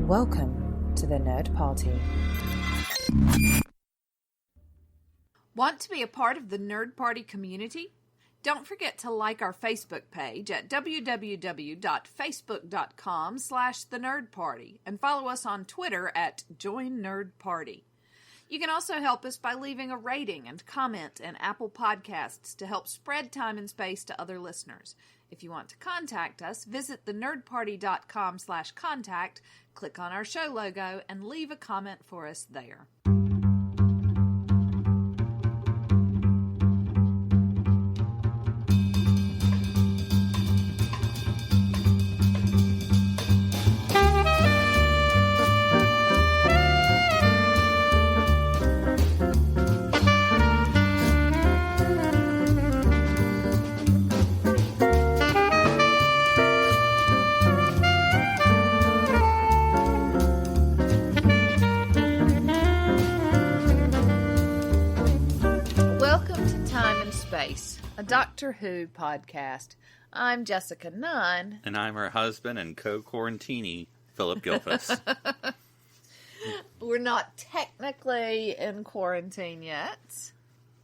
Welcome to the Nerd Party. Want to be a part of the Nerd Party community? Don't forget to like our Facebook page at www.facebook.com/thenerdparty and follow us on Twitter at JoinNerdParty. You can also help us by leaving a rating and comment in Apple Podcasts to help spread Time and Space to other listeners. If you want to contact us, visit thenerdparty.com/contact, click on our show logo, and leave a comment for us there. A Doctor Who podcast. I'm Jessica Nunn. And I'm her husband and co-quarantini, Phillip Gilfus. We're not technically in quarantine yet.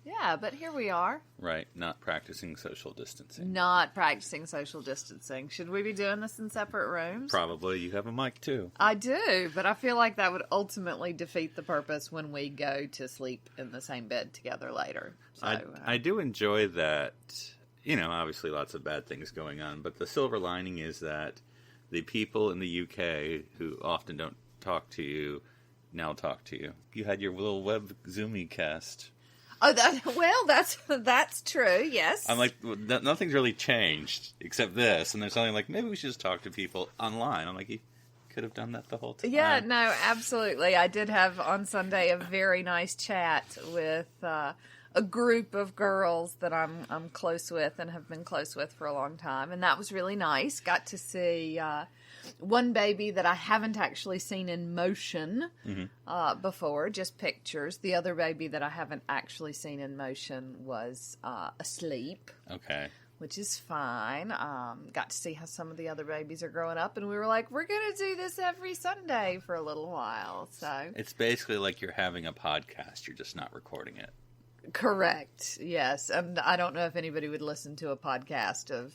Yeah, but here we are. Right, not practicing social distancing. Not practicing social distancing. Should we be doing this in separate rooms? Probably. You have a mic too. I do, but I feel like that would ultimately defeat the purpose when we go to sleep in the same bed together later. So, I do enjoy that. You know, obviously lots of bad things going on, but the silver lining is that the people in the UK who often don't talk to you now talk to you. You had your little web Zoomy cast. Oh, that's true, yes. I'm like, nothing's really changed except this. And there's something like, maybe we should just talk to people online. I'm like, you could have done that the whole time. Yeah, no, absolutely. I did have on Sunday a very nice chat with a group of girls that I'm close with and have been close with for a long time. And that was really nice. Got to see one baby that I haven't actually seen in motion before, just pictures. The other baby that I haven't actually seen in motion was asleep. Okay. Which is fine. Got to see how some of the other babies are growing up, and we were like, we're going to do this every Sunday for a little while. So it's basically like you're having a podcast. You're just not recording it. Correct. Yes. And I don't know if anybody would listen to a podcast of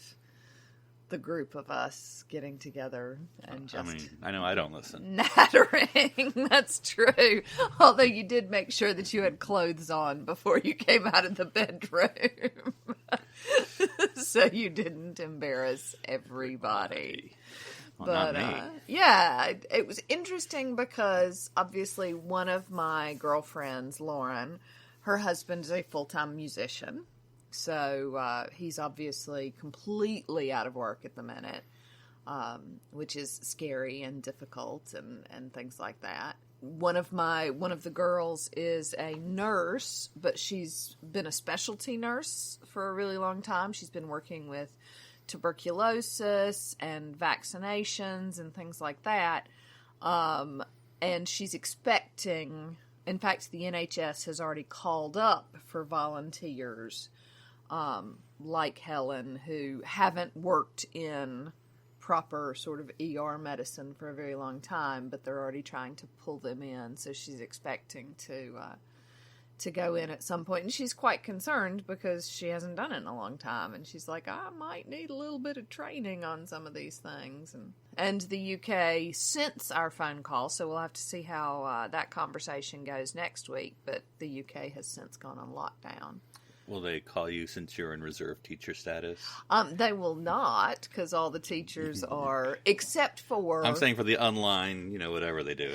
the group of us getting together and just... I mean, I know I don't listen. Nattering. That's true. Although you did make sure that you had clothes on before you came out of the bedroom. So you didn't embarrass everybody. Well, but, not me. Yeah, it was interesting because obviously one of my girlfriends, Lauren, her husband is a full-time musician. So he's obviously completely out of work at the minute, which is scary and difficult and things like that. One of the girls is a nurse, but she's been a specialty nurse for a really long time. She's been working with tuberculosis and vaccinations and things like that. And she's expecting, in fact, the NHS has already called up for volunteers like Helen, who haven't worked in proper sort of ER medicine for a very long time, but they're already trying to pull them in. So she's expecting to go in at some point, and she's quite concerned because she hasn't done it in a long time. And she's like, I might need a little bit of training on some of these things. And the UK, since our phone call, so we'll have to see how that conversation goes next week. But the UK has since gone on lockdown. Will they call you since you're in reserve teacher status? They will not, because all the teachers are, except for... I'm saying for the online, whatever they do.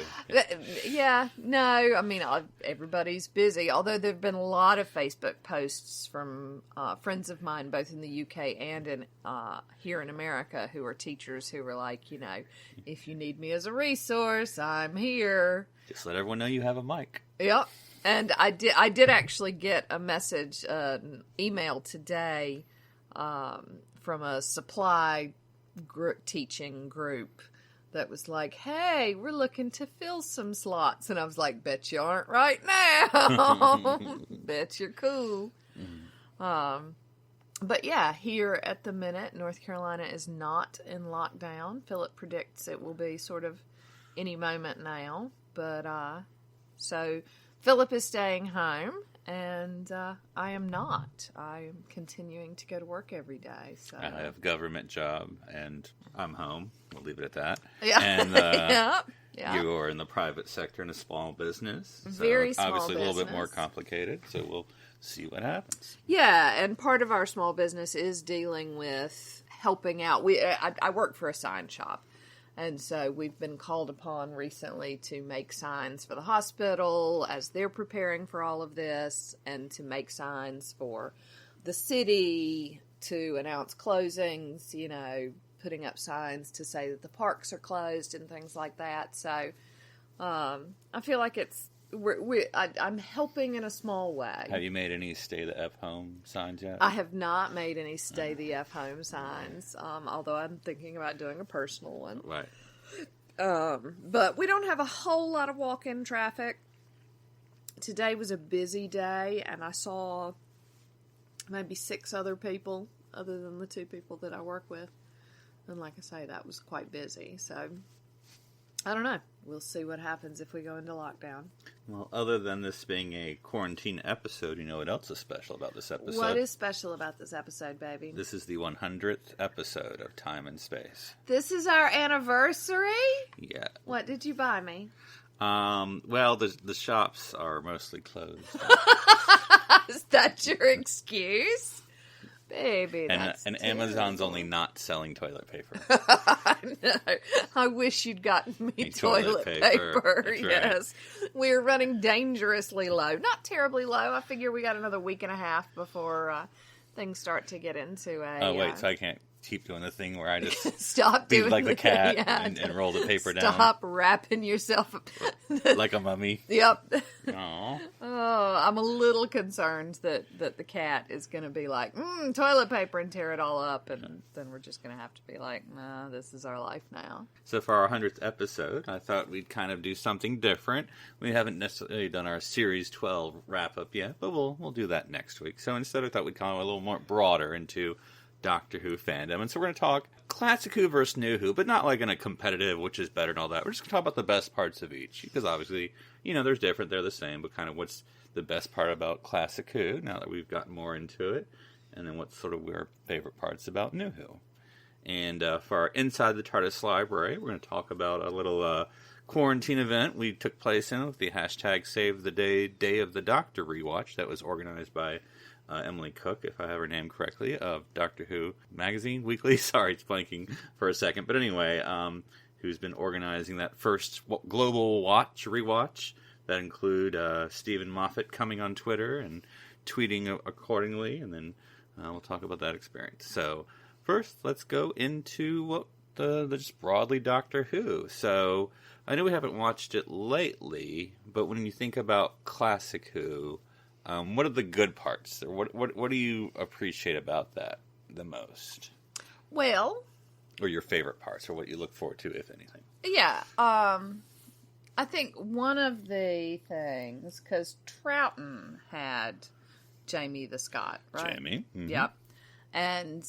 Yeah, no, I mean, everybody's busy, although there have been a lot of Facebook posts from friends of mine, both in the UK and in here in America, who are teachers who were like, if you need me as a resource, I'm here. Just let everyone know you have a mic. Yep. And I did actually get a message, an email today from a supply teaching group that was like, hey, we're looking to fill some slots. And I was like, bet you aren't right now. Bet you're cool. Mm-hmm. But yeah, here at the minute, North Carolina is not in lockdown. Phillip predicts it will be sort of any moment now. But so Phillip is staying home, and I am not. I am continuing to go to work every day. So I have a government job, and I'm home. We'll leave it at that. Yeah. And Yeah. you are in the private sector in a small business. So Very small obviously a little bit more business. complicated, so we'll see what happens. Yeah, and part of our small business is dealing with helping out. I work for a sign shop, and so we've been called upon recently to make signs for the hospital as they're preparing for all of this, and to make signs for the city to announce closings, putting up signs to say that the parks are closed and things like that. So I feel like I'm helping in a small way. Have you made any stay the F home signs yet? I have not made any stay the F home signs, although I'm thinking about doing a personal one. Right. But we don't have a whole lot of walk-in traffic. Today was a busy day, and I saw maybe 6 other people other than the 2 people that I work with. And like I say, that was quite busy. So, I don't know. We'll see what happens if we go into lockdown. Well, other than this being a quarantine episode, you know what else is special about this episode? What is special about this episode, baby? This is the 100th episode of Time and Space. This is our anniversary? Yeah. What did you buy me? Well, the shops are mostly closed. Is that your excuse? Baby, that's and Amazon's only not selling toilet paper. No, I wish you'd gotten me toilet paper. That's Yes. right. We're running dangerously low. Not terribly low. I figure we got another week and a half before things start to get into a... Oh, wait, so I can't keep doing the thing where I just stop be doing like the cat yeah, and roll the paper down. Stop wrapping yourself up. Like a mummy. Yep. Aw. Oh, I'm a little concerned that the cat is going to be like, toilet paper, and tear it all up, and then we're just going to have to be like, nah, this is our life now. So for our 100th episode, I thought we'd kind of do something different. We haven't necessarily done our Series 12 wrap-up yet, but we'll do that next week. So instead, I thought we'd come a little more broader into Doctor Who fandom. And so we're going to talk Classic Who versus New Who, but not like in a competitive, which is better and all that. We're just going to talk about the best parts of each. Because obviously, there's different, they're the same, but kind of what's the best part about Classic Who, now that we've gotten more into it. And then what's sort of our favorite parts about New Who. And for our Inside the TARDIS library, we're going to talk about a little quarantine event we took place in with the hashtag Save the Day of the Doctor rewatch that was organized by Emily Cook, if I have her name correctly, of Doctor Who Magazine Weekly. Sorry, it's blanking for a second. But anyway, who's been organizing that first global rewatch that include Stephen Moffat coming on Twitter and tweeting accordingly. And then we'll talk about that experience. So first, let's go into the just broadly Doctor Who. So I know we haven't watched it lately, but when you think about Classic Who, what are the good parts? Or what do you appreciate about that the most? Well... Or your favorite parts, or what you look forward to, if anything. Yeah, I think one of the things, because Troughton had Jamie the Scot, right? Jamie. Mm-hmm. Yep. And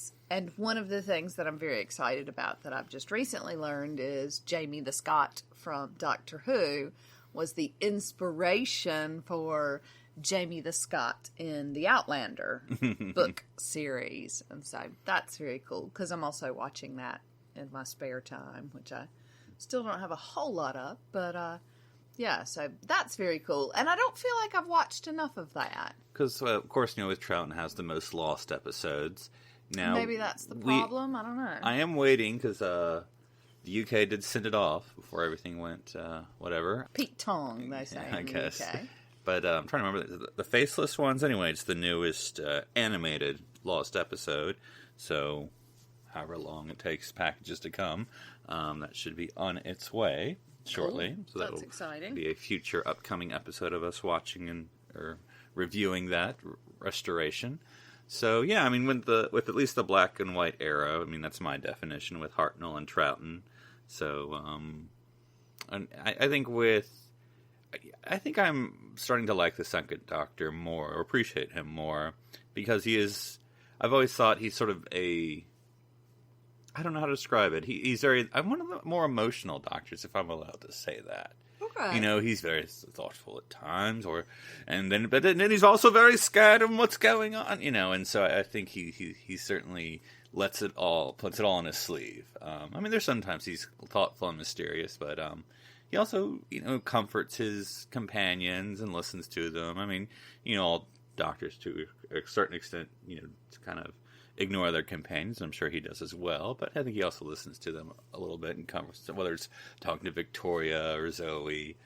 one of the things that I'm very excited about that I've just recently learned is Jamie the Scot from Doctor Who was the inspiration for Jamie the Scot in the Outlander book series. And so that's very cool because I'm also watching that in my spare time, which I still don't have a whole lot of, but yeah, so that's very cool. And I don't feel like I've watched enough of that. Because, of course, with Troughton has the most lost episodes. Now, maybe that's the problem. I don't know. I am waiting because the UK did send it off before everything went whatever. Pete Tong, they say I in the guess. UK. But I'm trying to remember the faceless ones. Anyway, it's the newest animated lost episode. So, however long it takes packages to come, that should be on its way shortly. Cool. So that's that'll exciting. be a future upcoming episode of us watching or reviewing that restoration. So yeah, I mean, with at least the black and white era, I mean that's my definition with Hartnell and Troughton. So, and I think I'm starting to like the Second Doctor more, or appreciate him more, because he is. I've always thought he's sort of a I don't know how to describe it. He's very... I'm one of the more emotional doctors, if I'm allowed to say that. Okay. You know, he's very thoughtful at times, but then he's also very scared of what's going on, you know, and so I think he certainly puts it all on his sleeve. I mean, there's sometimes he's thoughtful and mysterious, but he also, you know, comforts his companions and listens to them. I mean, you know, all doctors to a certain extent, you know, to kind of ignore their companions. I'm sure he does as well, but I think he also listens to them a little bit and comforts them, whether it's talking to Victoria or Zoe.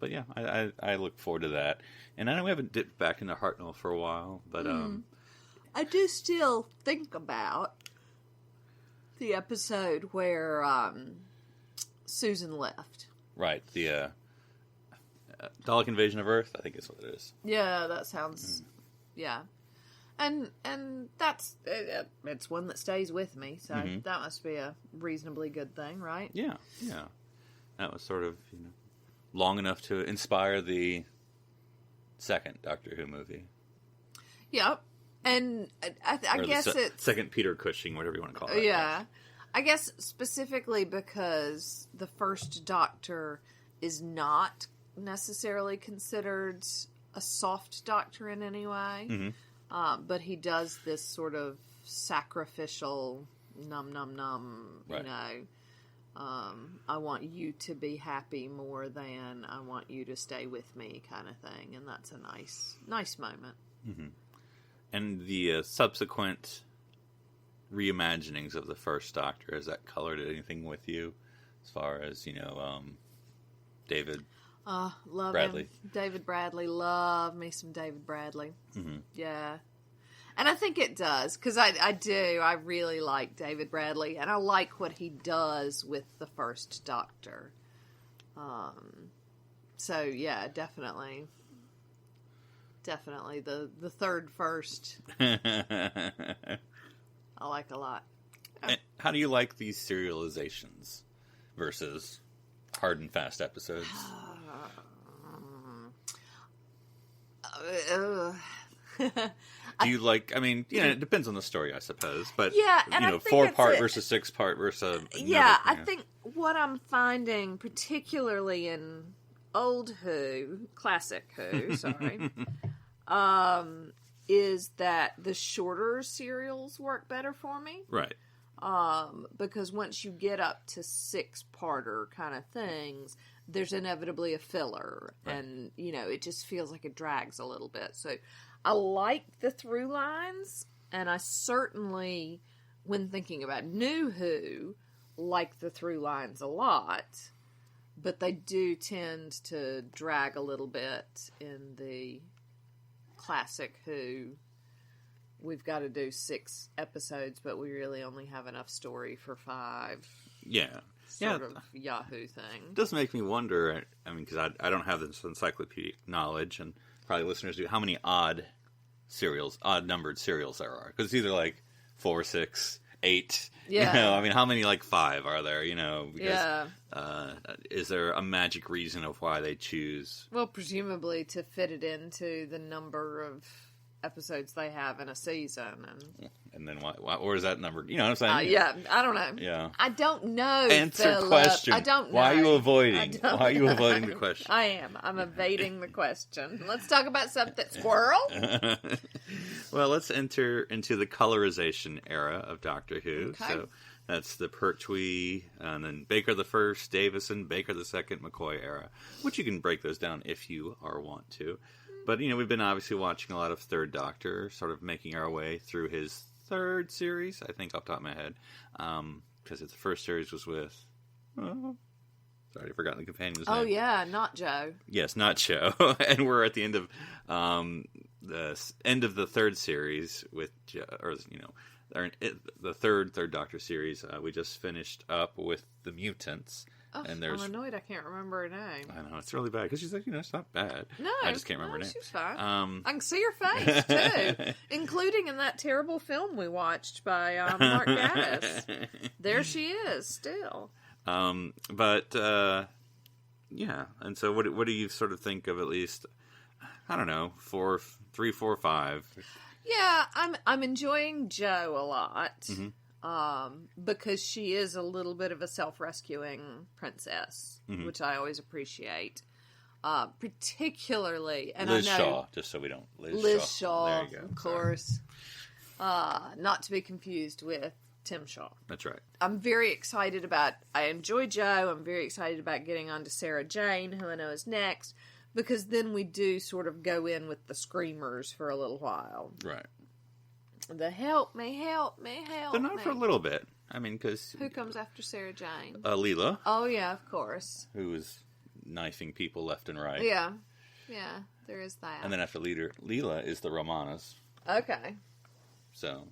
But yeah, I look forward to that. And I know we haven't dipped back into Hartnell for a while, but I do still think about the episode where Susan left. Right, the Dalek Invasion of Earth, I think is what it is. Yeah, that sounds... Yeah. And that's... it's one that stays with me, so that must be a reasonably good thing, right? Yeah. That was sort of, you know, long enough to inspire the second Doctor Who movie. Yep. And I guess it's... Second Peter Cushing, whatever you want to call it. Yeah. I guess specifically because the first Doctor is not necessarily considered a soft Doctor in any way. But he does this sort of sacrificial num, right. You know, I want you to be happy more than I want you to stay with me kind of thing. And that's a nice moment. And the subsequent reimaginings of the first Doctor, has that colored anything with you as far as, you know, David love Bradley? Him. David Bradley. Love me some David Bradley. Yeah. And I think it does, because I do. I really like David Bradley, and I like what he does with the first Doctor. So, yeah, definitely. Definitely. The third first, I like a lot. And how do you like these serializations versus hard and fast episodes? Do you like, I mean, you know, it depends on the story, I suppose, but, yeah, and you know, 4-part versus 6-part versus... I think what I'm finding, particularly in old Who, classic Who, sorry, is that the shorter serials work better for me. Right. Because once you get up to 6-parter kind of things, there's inevitably a filler, right. And, you know, it just feels like it drags a little bit. So I like the through lines, and I certainly, when thinking about NuWho, like the through lines a lot, but they do tend to drag a little bit in the classic Who. We've got to do 6 episodes, but we really only have enough story for 5. Yeah. Sort of Yahoo thing. It does make me wonder, I mean, because I don't have this encyclopedic knowledge, and probably listeners do, how many odd-numbered serials there are. Because it's either like 4, 6, 8. Yeah. You know, I mean, how many, like, 5 are there, you know? Because, is there a magic reason of why they choose? Well, presumably to fit it into the number of episodes they have in a season, and then why or is that number? You know what I'm saying? Yeah, I don't know. Yeah, I don't know. Answer Phillip. question. I don't know. Why are you avoiding? Why are you know. avoiding the question? I am. I'm evading the question. Let's talk about something. Squirrel. Well, let's enter into the colorization era of Doctor Who. Okay. So that's the Pertwee, and then Baker the First, Davison, Baker the Second, McCoy era, which you can break those down if you want to. But, you know, we've been obviously watching a lot of Third Doctor, sort of making our way through his 3rd series, I think, off the top of my head. Because the first series was with... sorry, I've forgotten the companion's name. Oh, yeah, not Joe. Yes, not Joe. And we're at the end of the 3rd series with Joe, or, you know, the third Doctor series. We just finished up with the mutants. Oh, and I'm annoyed I can't remember her name. I know, it's really bad, because she's like, you know, it's not bad. No. I just can't remember her name. She's fine. I can see her face, too. Including in that terrible film we watched by Mark Gaddis. There she is, still. Yeah. And so what do you sort of think of, at least, I don't know, 3, 4, 5? Yeah, I'm enjoying Joe a lot. because she is a little bit of a self-rescuing princess, which I always appreciate. Particularly, and Liz I know Shaw, just so we don't. Liz Shaw, There you go. of course. Not to be confused with Tim Shaw. That's right. I'm very excited about. I enjoy Joe. I'm very excited about getting on to Sarah Jane, who I know is next, because then we do sort of go in with the screamers for a little while. Right. The help me, But not for a little bit. I mean, because who comes after Sarah Jane? Leela. Oh yeah, of course. Who was knifing people left and right. Yeah, there is that. And then after Leela is the Romanas. Okay. So,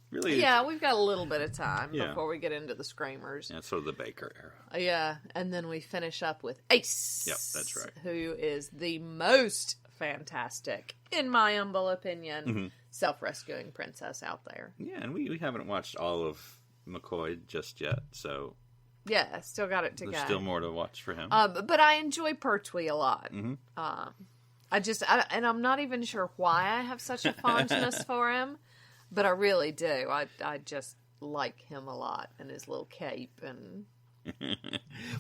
really. Yeah, we've got a little bit of time before we get into the screamers. Yeah, it's sort of the Baker era. Yeah, and then we finish up with Ace. Yep, that's right. Who is the most fantastic, in my humble opinion, self-rescuing princess out there. Yeah, and we haven't watched all of McCoy just yet, so... Yeah, still got it to go. There's still more to watch for him. But I enjoy Pertwee a lot. Mm-hmm. And I'm not even sure why I have such a fondness for him, but I really do. I just like him a lot, and his little cape. And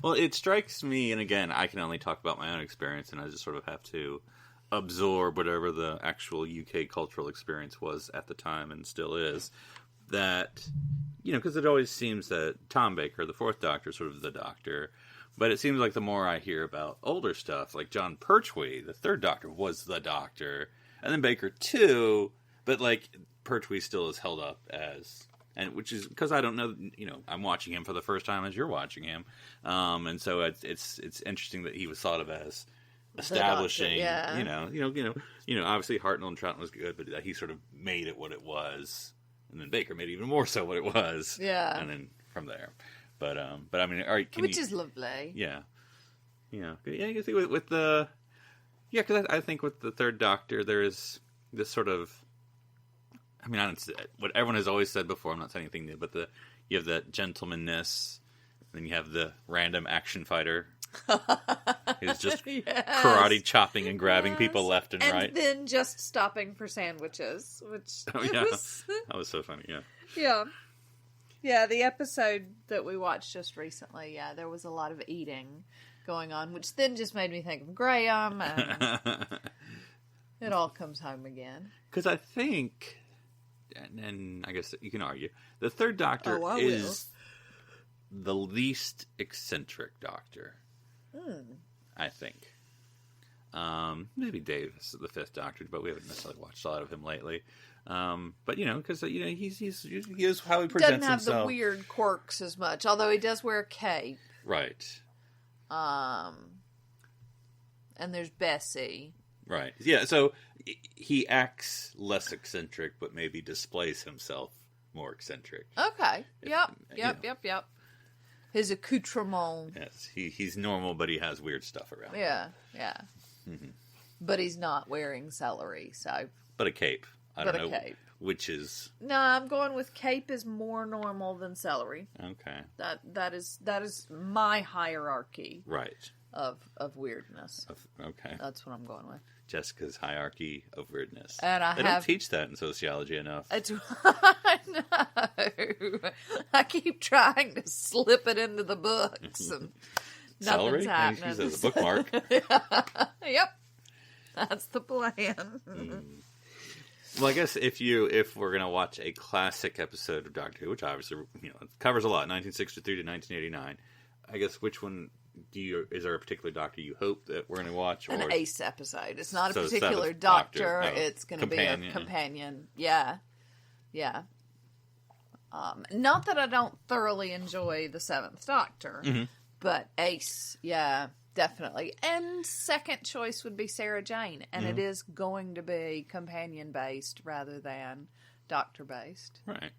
well, it strikes me, and again, I can only talk about my own experience, and I just sort of have to absorb whatever the actual UK cultural experience was at the time, and still is, that... because it always seems that Tom Baker, the fourth Doctor, is sort of the Doctor. But it seems like the more I hear about older stuff, like John Pertwee, the third Doctor, was the Doctor. And then Baker, too. But, Pertwee still is held up as... and which is because I don't know, I'm watching him for the first time as you're watching him. And so it's interesting that he was thought of as establishing, obviously Hartnell and Troughton was good, but he sort of made it what it was. And then Baker made even more so what it was. Yeah. And then from there. But I mean, all right, which is lovely. Yeah. Yeah. Yeah, you can see with the... Yeah, because I think with the third Doctor, there is this sort of... I mean, what everyone has always said before, I'm not saying anything new, but you have that gentlemanness, and then you have the random action fighter who's just karate chopping and grabbing people left and right. And then just stopping for sandwiches, which that was so funny, Yeah. Yeah, the episode that we watched just recently, there was a lot of eating going on, which then just made me think of Graham, and it all comes home again. Because I think, and I guess you can argue, the third Doctor is the least eccentric Doctor. I think. Maybe Dave is the fifth Doctor, but we haven't necessarily watched a lot of him lately. But because he is how he presents himself. Doesn't have the weird quirks as much, although he does wear a cape. Right. And there's Bessie. Right. Yeah. So he acts less eccentric, but maybe displays himself more eccentric. Okay. Yep. His accoutrement. Yes, he's normal, but he has weird stuff around. Yeah. Mm-hmm. But he's not wearing celery, so. But a cape. I don't know cape. Which is. No, I'm going with cape is more normal than celery. Okay. That is my hierarchy. Right. Of weirdness. Okay. That's what I'm going with. Jessica's hierarchy of weirdness. And they don't teach that in sociology enough. I know. I keep trying to slip it into the books, and Celery? nothing's happening. Use it as a bookmark. Yep, that's the plan. Well, I guess if we're gonna watch a classic episode of Doctor Who, which obviously it covers a lot, 1963 to 1989, I guess which one? Is there a particular Doctor you hope that we're going to watch? Or an Ace episode. It's not a particular Doctor. No, it's going to be a companion. Yeah. Not that I don't thoroughly enjoy the Seventh Doctor, but Ace, definitely. And second choice would be Sarah Jane, and it is going to be companion based rather than Doctor based. Right.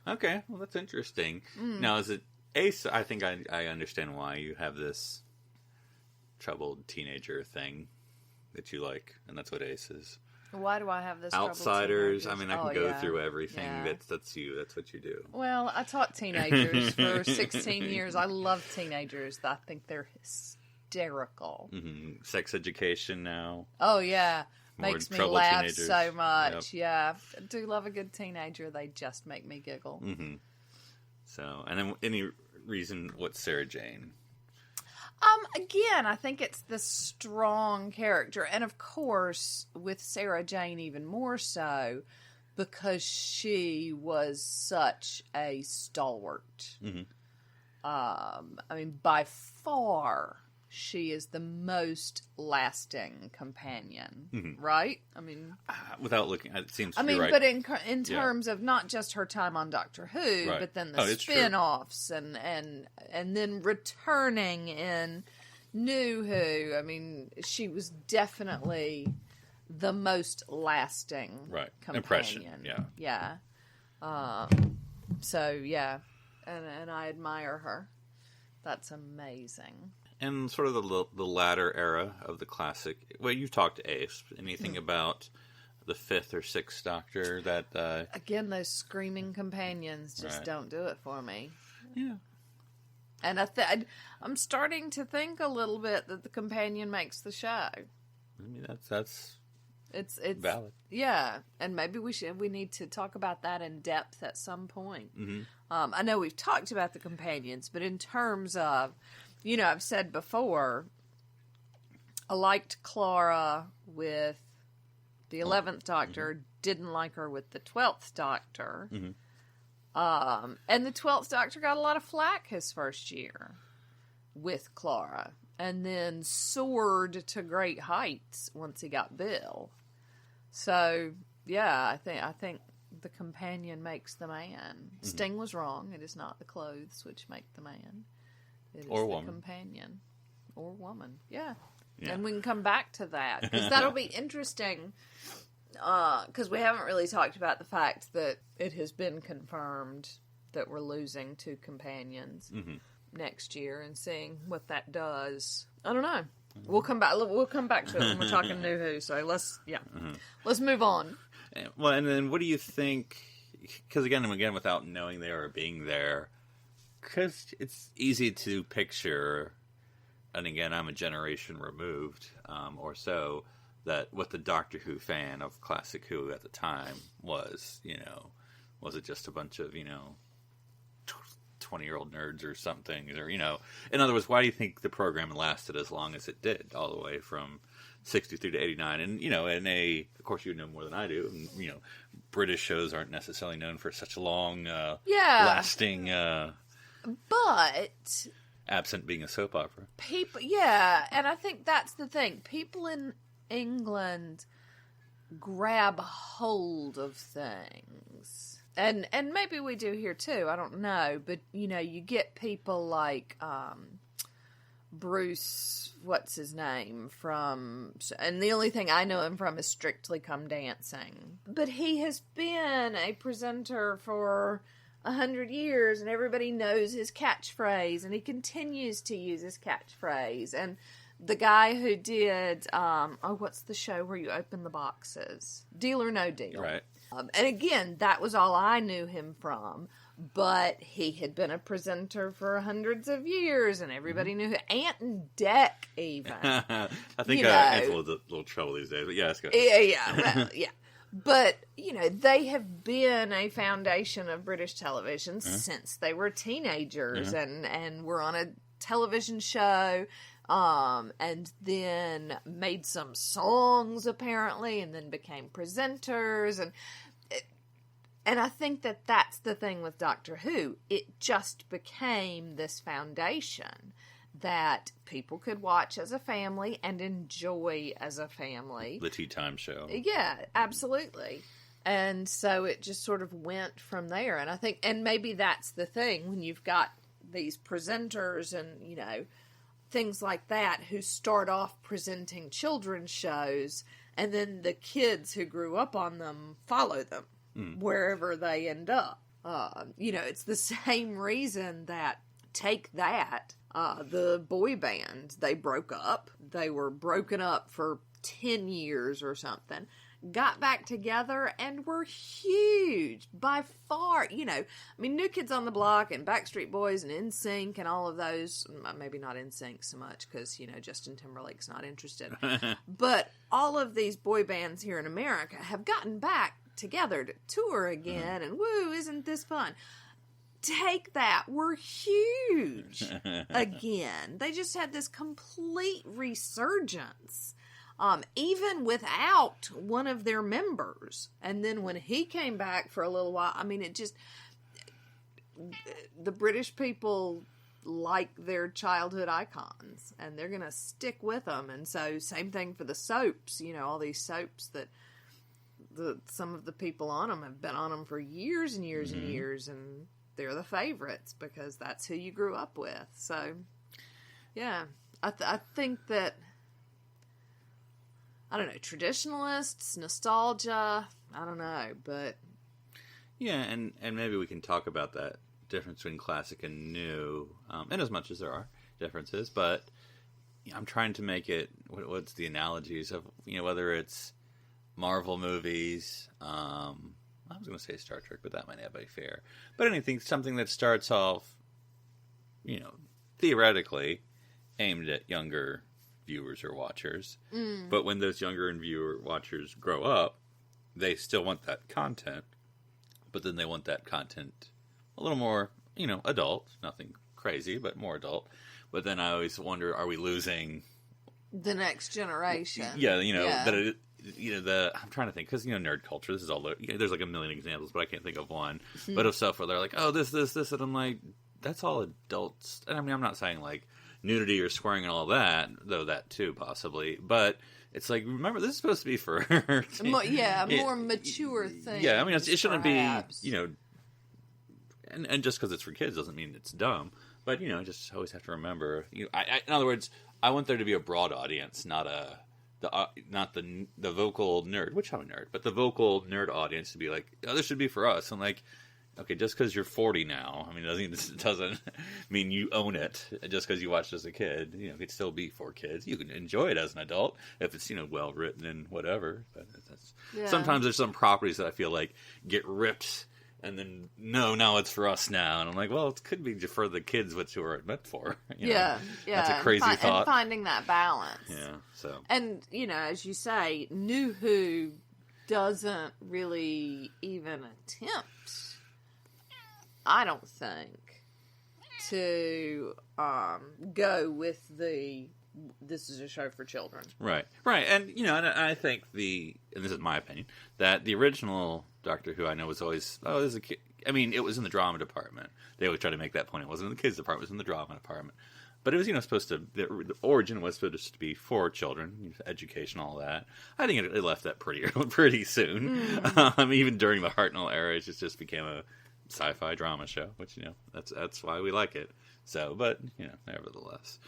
Okay. Well, that's interesting. Now, is it Ace? I think I understand why you have this troubled teenager thing that you like, and that's what Ace is. Why do I have this? Outsiders. I mean, I can go through everything. Yeah. That's you. That's what you do. Well, I taught teenagers for 16 years. I love teenagers. I think they're hysterical. Sex education now. Oh yeah. More makes me trouble laugh teenagers. so much. Yep. Yeah, I do love a good teenager. They just make me giggle. Mm-hmm. So, and then any reason, what's Sarah Jane? Again, I think it's the strong character, and of course, with Sarah Jane even more so, because she was such a stalwart. Mm-hmm. I mean, by far, she is the most lasting companion, right? I mean, Without looking, it seems. I mean, right. but in terms of not just her time on Doctor Who, Right. but then the spin-offs and then returning in NuWho. I mean, she was definitely the most lasting companion. Impression. Yeah. So yeah, and I admire her. That's amazing. And sort of the latter era of the classic. Well, you've talked to Ace. Anything about the 5th or 6th Doctor that? Again, those screaming companions just don't do it for me. Yeah. And I'm starting to think a little bit that the companion makes the show. I mean, that's it's valid. Yeah, and maybe we need to talk about that in depth at some point. Mm-hmm. I know we've talked about the companions, but in terms of, I've said before, I liked Clara with the 11th Doctor, didn't like her with the 12th Doctor. Mm-hmm. And the 12th Doctor got a lot of flack his first year with Clara, and then soared to great heights once he got Bill. So, yeah, I think the companion makes the man. Mm-hmm. Sting was wrong. It is not the clothes which make the man. It is the companion. Or woman. Yeah. And we can come back to that, because that'll be interesting. Because we haven't really talked about the fact that it has been confirmed that we're losing 2 companions next year, and seeing what that does. I don't know. We'll come back. We'll come back to it when we're talking NuWho. So let's move on. Well, and then what do you think? Because again, without knowing they are being there, because it's easy to picture. And again, I'm a generation removed, or so. That what the Doctor Who fan of classic Who at the time was, was it just a bunch of, 20-year-old nerds or something, or, in other words, why do you think the program lasted as long as it did, all the way from 63 to 89? And, of course you know more than I do, and, British shows aren't necessarily known for such a long, lasting, but absent being a soap opera. People, and I think that's the thing. People in England grab hold of things, and maybe we do here too, I don't know, but you get people like Bruce, what's his name, and the only thing I know him from is Strictly Come Dancing, but he has been a presenter for 100 years, and everybody knows his catchphrase, and he continues to use his catchphrase. And the guy who did, what's the show where you open the boxes? Deal or No Deal. Right. And again, that was all I knew him from. But he had been a presenter for hundreds of years, and everybody knew who. Ant and Dec, even. I think Ant's a little trouble these days, but let's go. Yeah. But, they have been a foundation of British television since they were teenagers, and were on a television show, and then made some songs, apparently, and then became presenters, and I think that that's the thing with Doctor Who. It just became this foundation that people could watch as a family and enjoy as a family. The tea time show. Yeah, absolutely. And so it just sort of went from there. And I think, and maybe that's the thing, when you've got these presenters and, things like that who start off presenting children's shows, and then the kids who grew up on them follow them wherever they end up. It's the same reason that Take That, the boy band, they broke up. They were broken up for 10 years or something. got back together and were huge by far. You know, I mean, New Kids on the Block and Backstreet Boys and NSYNC and all of those, maybe not NSYNC so much because, you know, Justin Timberlake's not interested. But all of these boy bands here in America have gotten back together to tour again, and woo, isn't this fun? Take that, we're huge again. They just had this complete resurgence. Even without one of their members. And then when he came back for a little while, I mean, it just, the British people like their childhood icons, and they're going to stick with them. And so, same thing for the soaps, you know, all these soaps that some of the people on them have been on them for years and years and years, and they're the favorites because that's who you grew up with. So, yeah, I think that, I don't know, traditionalists, nostalgia, I don't know, but... Yeah, and maybe we can talk about that difference between classic and new, in as much as there are differences, but I'm trying to make it, what's the analogies of, you know, whether it's Marvel movies, I was going to say Star Trek, but that might not be fair, but anything, something that starts off, you know, theoretically aimed at younger viewers or watchers, but when those younger and viewer watchers grow up, they still want that content, but then they want that content a little more, you know, adult, nothing crazy, but more adult. But then I always wonder, are we losing the next generation? Yeah, you know, that it, you know, I'm trying to think, because, you know, nerd culture, this is all, you know, there's like a million examples, but I can't think of one, but of stuff where they're like, oh, this, and I'm like, that's all adults, and I mean, I'm not saying like nudity or swearing and all that, though that too, possibly. But it's like, remember, this is supposed to be for... more mature thing. Yeah, I mean, it shouldn't be, you know... And just because it's for kids doesn't mean it's dumb. But, you know, just always have to remember... in other words, I want there to be a broad audience, not the vocal nerd, which I'm a nerd, but the vocal nerd audience to be like, oh, this should be for us. And like... Okay, just because you're 40 now, I mean, it doesn't mean you own it. Just because you watched as a kid, you know, it could still be for kids. You can enjoy it as an adult if it's, you know, well written and whatever. But sometimes there's some properties that I feel like get ripped, and then now it's for us now, and I'm like, well, it could be for the kids, what's who are meant for. You know? That's a crazy thought. And finding that balance. Yeah. So. And you know, as you say, NuWho doesn't really even attempt, I don't think, to go with this is a show for children. Right. And, you know, and I think and this is my opinion, that the original Doctor Who I know was always, oh, this is a kid. I mean, it was in the drama department. They always try to make that point. It wasn't in the kids department, it was in the drama department. But it was, you know, supposed to, the origin was supposed to be for children, education, all that. I think it left that pretty soon. Even during the Hartnell era, it just became a sci-fi drama show, which, you know, that's why we like it. So, but, you know, nevertheless.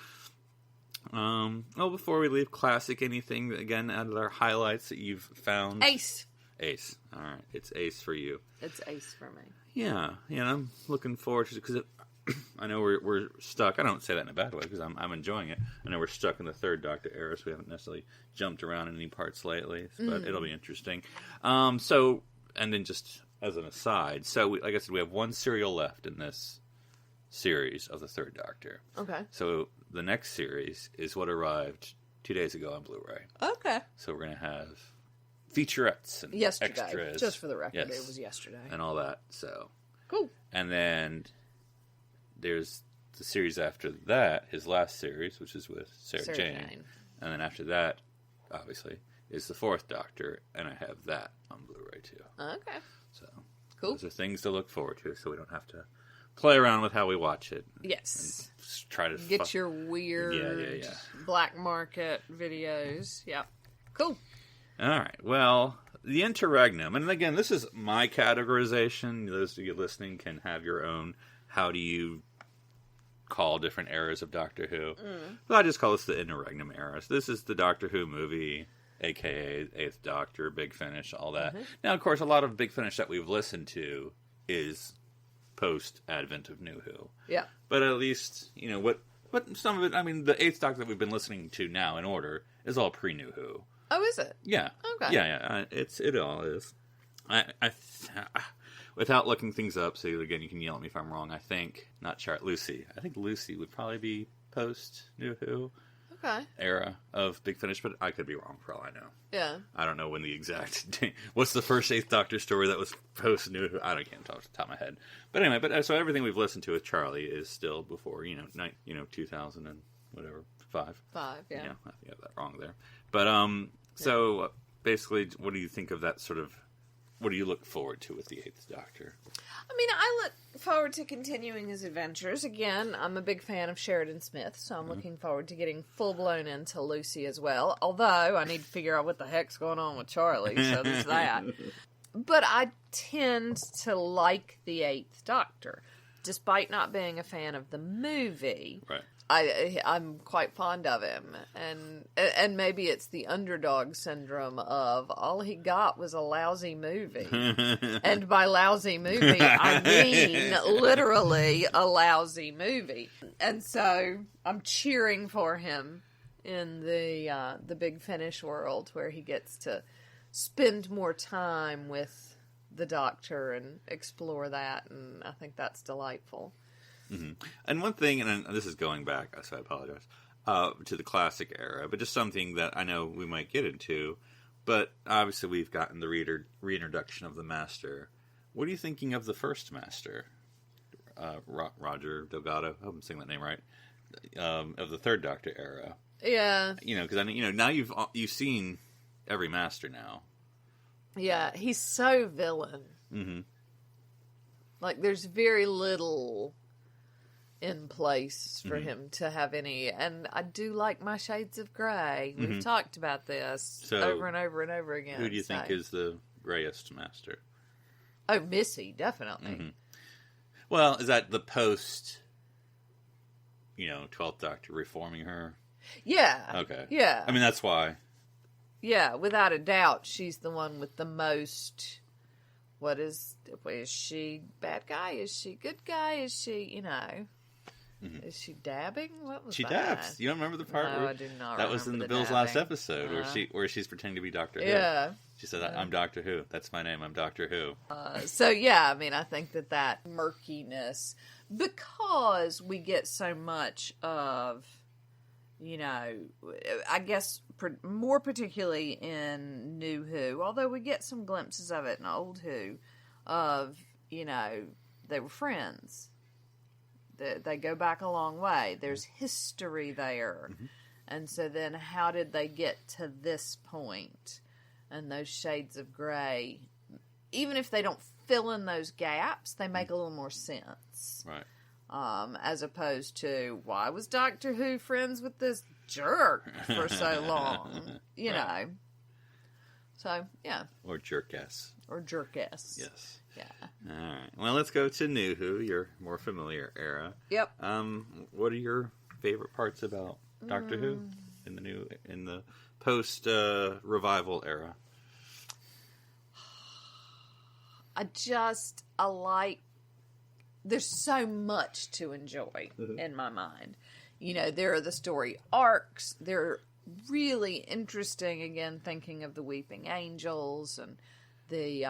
Before we leave, classic, anything, again, out of our highlights that you've found? Ace. All right. It's Ace for you. It's Ace for me. Yeah. I'm looking forward to it, because I know we're stuck. I don't say that in a bad way, because I'm enjoying it. I know we're stuck in the third Doctor era, so we haven't necessarily jumped around in any parts lately, but it'll be interesting. And then just as an aside, so like I said, we have one serial left in this series of the Third Doctor. Okay. So the next series is what arrived 2 days ago on Blu-ray. Okay. So we're going to have featurettes and extras. Just for the record, it was yesterday. And all that, so. Cool. And then there's the series after that, his last series, which is with Sarah Jane. And then after that, obviously, is the Fourth Doctor, and I have that on Blu-ray too. Okay. So, cool. Those are things to look forward to, so we don't have to play around with how we watch it. Yes. Try to get your weird black market videos. Yeah. Cool. All right. Well, the interregnum, and again, this is my categorization. Those of you listening can have your own. How do you call different eras of Doctor Who? Well, I just call this the interregnum era. So this is the Doctor Who movie, a.k.a. Eighth Doctor, Big Finish, all that. Now, of course, a lot of Big Finish that we've listened to is post-advent of NuWho. Yeah. But at least, you know, what some of it, I mean, the Eighth Doctor that we've been listening to now in order is all pre-NuWho. Oh, is it? Yeah. Okay. Yeah. It all is. Without looking things up, so again, you can yell at me if I'm wrong. I think Lucy. I think Lucy would probably be post NuWho era of Big Finish, but I could be wrong for all I know. Yeah. I don't know when the exact what's the first Eighth Doctor story that was post NuWho. I can't talk off the top of my head. But anyway, so everything we've listened to with Charlie is still before 2000 and whatever 5. 5, yeah. Yeah, I think I got that wrong there. But so basically, what do you think of that sort of? What do you look forward to with the Eighth Doctor? I mean, I look forward to continuing his adventures. Again, I'm a big fan of Sheridan Smith, so I'm looking forward to getting full-blown into Lucy as well. Although, I need to figure out what the heck's going on with Charlie, so there's that. But I tend to like the Eighth Doctor, despite not being a fan of the movie. Right. I'm quite fond of him, and maybe it's the underdog syndrome of all he got was a lousy movie, and by lousy movie I mean literally a lousy movie, and so I'm cheering for him in the Big Finish world where he gets to spend more time with the Doctor and explore that, and I think that's delightful. Mm-hmm. And one thing, and this is going back, so I apologize, to the classic era, but just something that I know we might get into, but obviously we've gotten the reintroduction of the Master. What are you thinking of the first Master? Roger Delgado, I hope I'm saying that name right, of the Third Doctor era. Yeah. Because now you've seen every Master now. Yeah, he's so villain. Mm-hmm. Like, there's very little in place for him to have any, and I do like my shades of grey. We've talked about this over and over and over again. Who do you think is the greyest Master? Oh, Missy, definitely. Mm-hmm. Well, is that the post, 12th Doctor reforming her? Yeah. Okay. Yeah. I mean, that's why. Yeah, without a doubt, she's the one with the most. Is she bad guy? Is she good guy? Is she, is she dabbing? What was she that? dabs. You don't remember the part? No, where I do not. That was in the Bill's dabbing. last episode where she's pretending to be Doctor Who. Yeah. She said, "I'm Doctor Who. That's my name. I'm Doctor Who." So yeah, I mean, I think that murkiness, because we get so much of, I guess more particularly in NuWho, although we get some glimpses of it in Old Who, of, they were friends. They go back a long way. There's history there. Mm-hmm. And so then how did they get to this point? And those shades of gray, even if they don't fill in those gaps, they make a little more sense. Right. As opposed to, why was Doctor Who friends with this jerk for so long? Know. So, yeah. Or jerk-ass. Yes. Yeah. All right. Well, let's go to NuWho, your more familiar era. Yep. What are your favorite parts about Doctor Who in the post revival era? I like. There's so much to enjoy in my mind. There are the story arcs. They're really interesting. Again, thinking of the Weeping Angels and the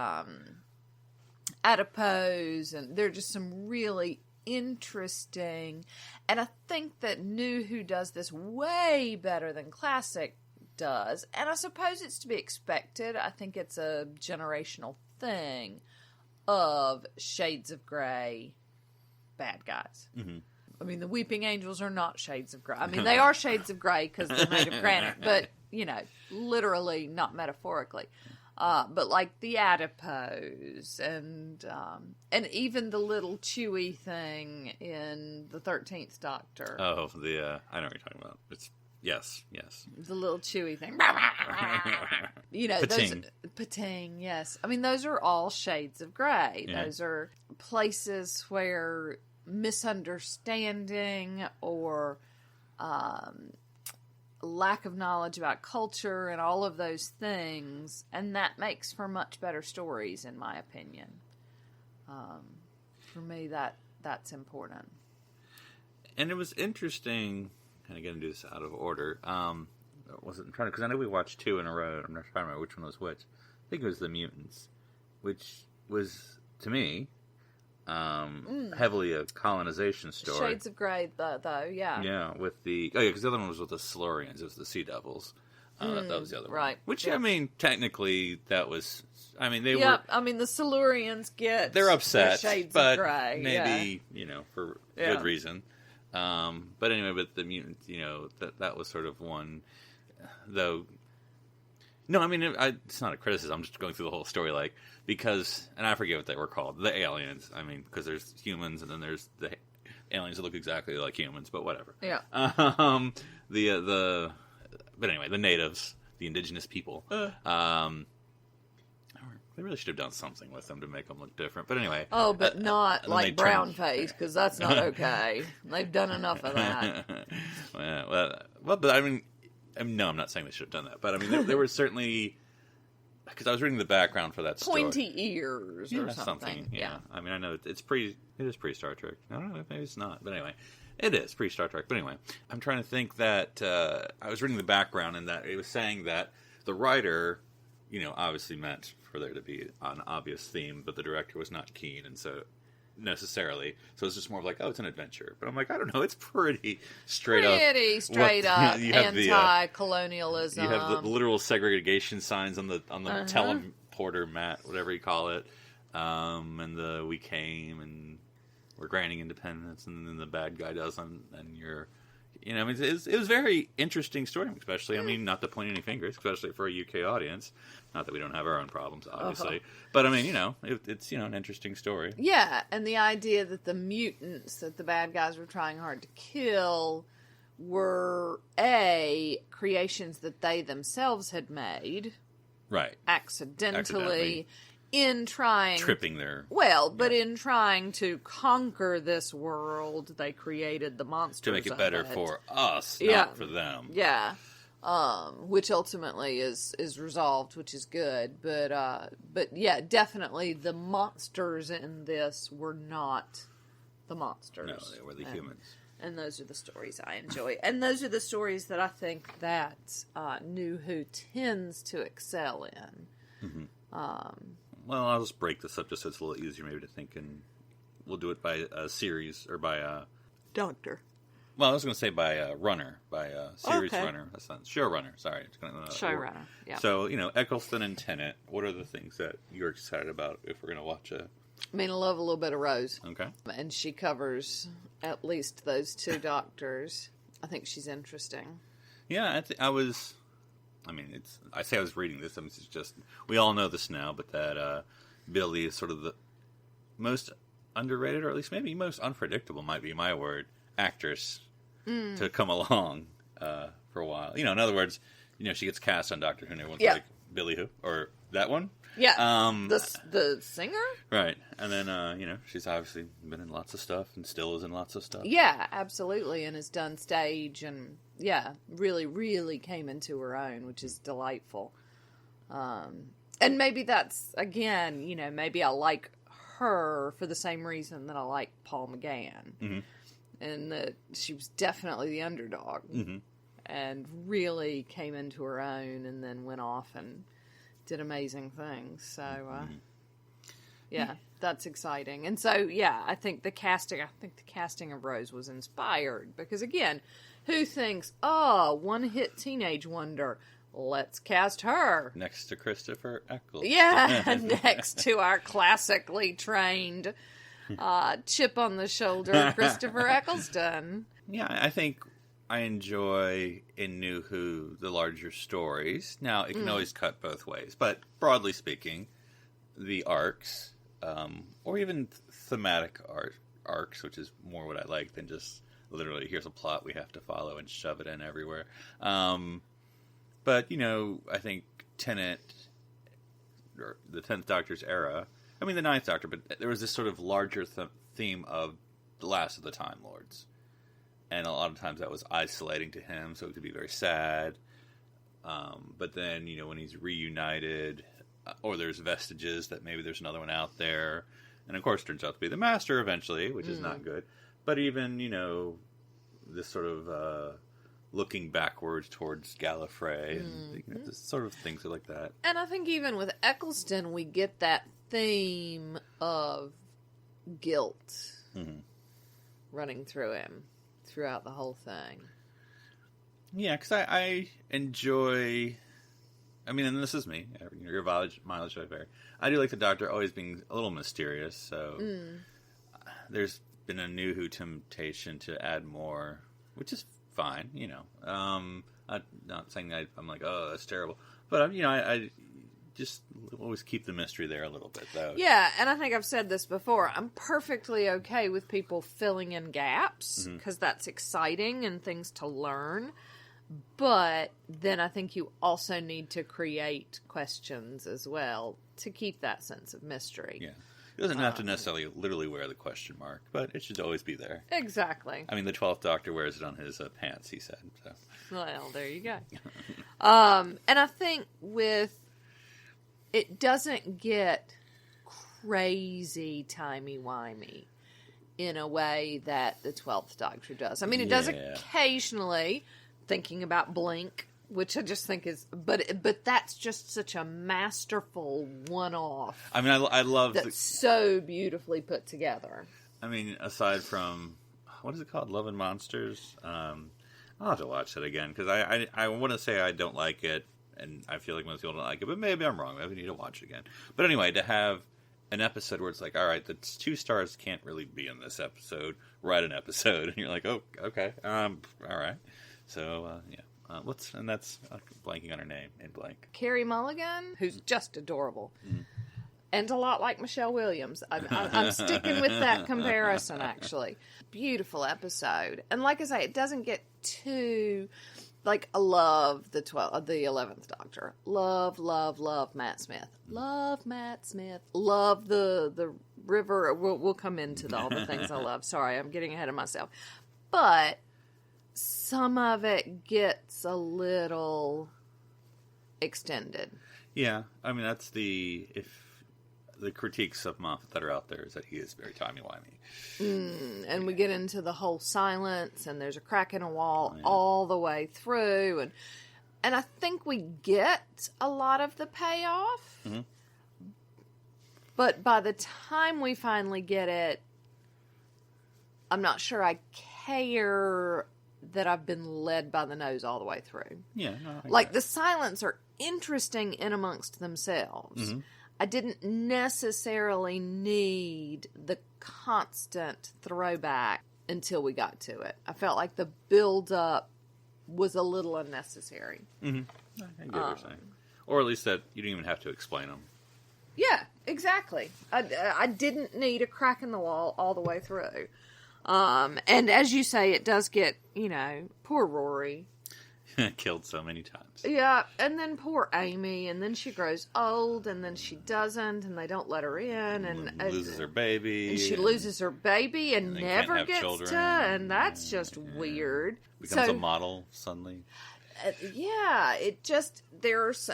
Adipose, and they're just some really interesting. And I think that NuWho does this way better than Classic does. And I suppose it's to be expected. I think it's a generational thing of shades of grey bad guys. Mm-hmm. I mean, the Weeping Angels are not shades of grey. I mean, they are shades of grey because they're made of granite, but, literally, not metaphorically. But like the Adipose and even the little Chewy thing in the 13th Doctor. Oh, I know what you're talking about. It's yes. The little Chewy thing. Pating. Pating, yes. I mean, those are all shades of grey. Yeah. Those are places where misunderstanding or lack of knowledge about culture and all of those things, and that makes for much better stories, in my opinion. For me, that's important. And it was interesting, kind of going to do this out of order, was it? I'm trying because I know we watched 2 in a row. I'm not trying to remember which one was which. I think it was The Mutants, which was to me heavily a colonization story. Shades of Grey, though, yeah. Yeah, with because the other one was with the Silurians. It was the Sea Devils. That was the other one. Right. Which, I mean, technically, that was... I mean, they were... Yeah, I mean, the Silurians get... They're upset, shades but of gray. maybe, for good reason. But anyway, with the mutants, that was sort of one... Though... No, I mean, it's not a criticism. I'm just going through the whole story, because... And I forget what they were called. The aliens. I mean, because there's humans, and then there's the aliens that look exactly like humans, but whatever. Yeah. But anyway, the natives, the indigenous people, they really should have done something with them to make them look different. But anyway. Oh, but not like brown face, because that's not okay. They've done enough of that. well, but I mean, no, I'm not saying they should have done that. But I mean, there were certainly, because I was reading the background for that story. Pointy ears or something. Yeah. I mean, I know it is pre-Star Trek. I don't know, maybe it's not. But anyway. It is pre-Star Trek, but anyway, I'm trying to think that I was reading the background and that it was saying that the writer, obviously meant for there to be an obvious theme, but the director was not keen, and so necessarily, so it's just more of like, oh, it's an adventure. But I'm like, I don't know, it's pretty straight up anti-colonialism. You have the literal segregation signs on the teleporter mat, whatever you call it, and the "We came" and we're granting independence, and then the bad guy doesn't, and you're, I mean, it was a very interesting story, especially, I mean, not to point any fingers, especially for a UK audience, not that we don't have our own problems, obviously, but I mean, it's, an interesting story. Yeah, and the idea that the mutants that the bad guys were trying hard to kill were, creations that they themselves had made. Right. Accidentally. In trying... Tripping their... Well, but in trying to conquer this world, they created the monsters to make it better for us, not for them. Yeah. Which ultimately is resolved, which is good. But yeah, definitely the monsters in this were not the monsters. No, they were the humans. And those are the stories I enjoy. And those are the stories that I think that NuWho tends to excel in. Mm-hmm. Well, I'll just break this up just so it's a little easier maybe to think, and we'll do it by a series, or by a... Doctor. Well, I was going to say by a runner, by a series runner. That's not... Showrunner, sorry. Showrunner, yeah. So, Eccleston and Tennant, what are the things that you're excited about if we're going to watch a... I mean, I love a little bit of Rose. Okay. And she covers at least those 2 doctors. I think she's interesting. Yeah, I was... I mean, I say I was reading this. I mean, it's just, we all know this now, but that Billy is sort of the most underrated, or at least maybe most unpredictable, might be my word, actress to come along for a while. In other words, she gets cast on Doctor Who, and everyone's like, Billy who? Or that one? Yeah. The singer? Right. And then, she's obviously been in lots of stuff and still is in lots of stuff. Yeah, absolutely. And has done stage and, really, really came into her own, which is delightful. And maybe that's, again, maybe I like her for the same reason that I like Paul McGann. Mm-hmm. And that she was definitely the underdog. Mm-hmm. And really came into her own and then went off and did amazing things. So, that's exciting. And so, I think the casting of Rose was inspired because, again, who thinks, one-hit teenage wonder, let's cast her. Next to Christopher Eccleston. Yeah, next to our classically trained chip on the shoulder, Christopher Eccleston. Yeah, I think I enjoy in NuWho the larger stories. Now, it can always cut both ways, but broadly speaking, the arcs, or even thematic arcs, which is more what I like than just literally here's a plot we have to follow and shove it in everywhere. But, I think Tennant, or the 10th Doctor's era, I mean the 9th Doctor, but there was this sort of larger theme of the last of the Time Lords. And a lot of times that was isolating to him, so it could be very sad. But then, when he's reunited, or there's vestiges that maybe there's another one out there. And of course, turns out to be the Master eventually, which is not good. But even, this sort of looking backwards towards Gallifrey, and just sort of things like that. And I think even with Eccleston, we get that theme of guilt running through him throughout the whole thing. Yeah, because I enjoy... I mean, and this is me. Your mileage may vary. I do like the Doctor always being a little mysterious, so there's been a NuWho temptation to add more, which is fine, you know. I'm not saying that I'm like, oh, that's terrible. But, you know, I just always keep the mystery there a little bit, though. Yeah, and I think I've said this before. I'm perfectly okay with people filling in gaps, because that's exciting and things to learn. But then I think you also need to create questions as well to keep that sense of mystery. Yeah. It doesn't have to necessarily literally wear the question mark, but it should always be there. Exactly. I mean, the 12th Doctor wears it on his pants, he said. So. Well, there you go. And I think it doesn't get crazy timey-wimey in a way that the 12th Doctor does. I mean, it does occasionally... Thinking about Blink, which I just think is, but that's just such a masterful one-off. I mean, I love that's so beautifully put together. I mean, aside from what is it called, Love and Monsters? I'll have to watch that again because I want to say I don't like it, and I feel like most people don't like it, but maybe I'm wrong. Maybe I need to watch it again. But anyway, to have an episode where it's like, all right, the 2 stars can't really be in this episode. Write an episode, and you're like, oh, okay, all right. So, and that's blanking on her name in blank. Carrie Mulligan, who's just adorable. And a lot like Michelle Williams. I'm sticking with that comparison, actually. Beautiful episode. And like I say, it doesn't get too... Like, I love the 11th Doctor. Love Matt Smith. Love Matt Smith. Love the river. We'll come into all the things I love. Sorry, I'm getting ahead of myself. But... some of it gets a little extended. Yeah, I mean that's the critiques of Moffat that are out there is that he is very timey-wimey. And we get into the whole silence, and there's a crack in a wall all the way through, and I think we get a lot of the payoff. But by the time we finally get it, I'm not sure I care that I've been led by the nose all the way through. Yeah. No, like, the silence are interesting in amongst themselves. I didn't necessarily need the constant throwback until we got to it. I felt like the build-up was a little unnecessary. I get what you're saying. Or at least that you didn't even have to explain them. Yeah, exactly. I didn't need a crack in the wall all the way through. And as you say, it does get, poor Rory. Killed so many times. Yeah, and then poor Amy, and then she grows old, and then she doesn't, and they don't let her in, and loses her baby. And she loses her baby and never gets children. And that's just weird. Becomes a model suddenly. Yeah, it just,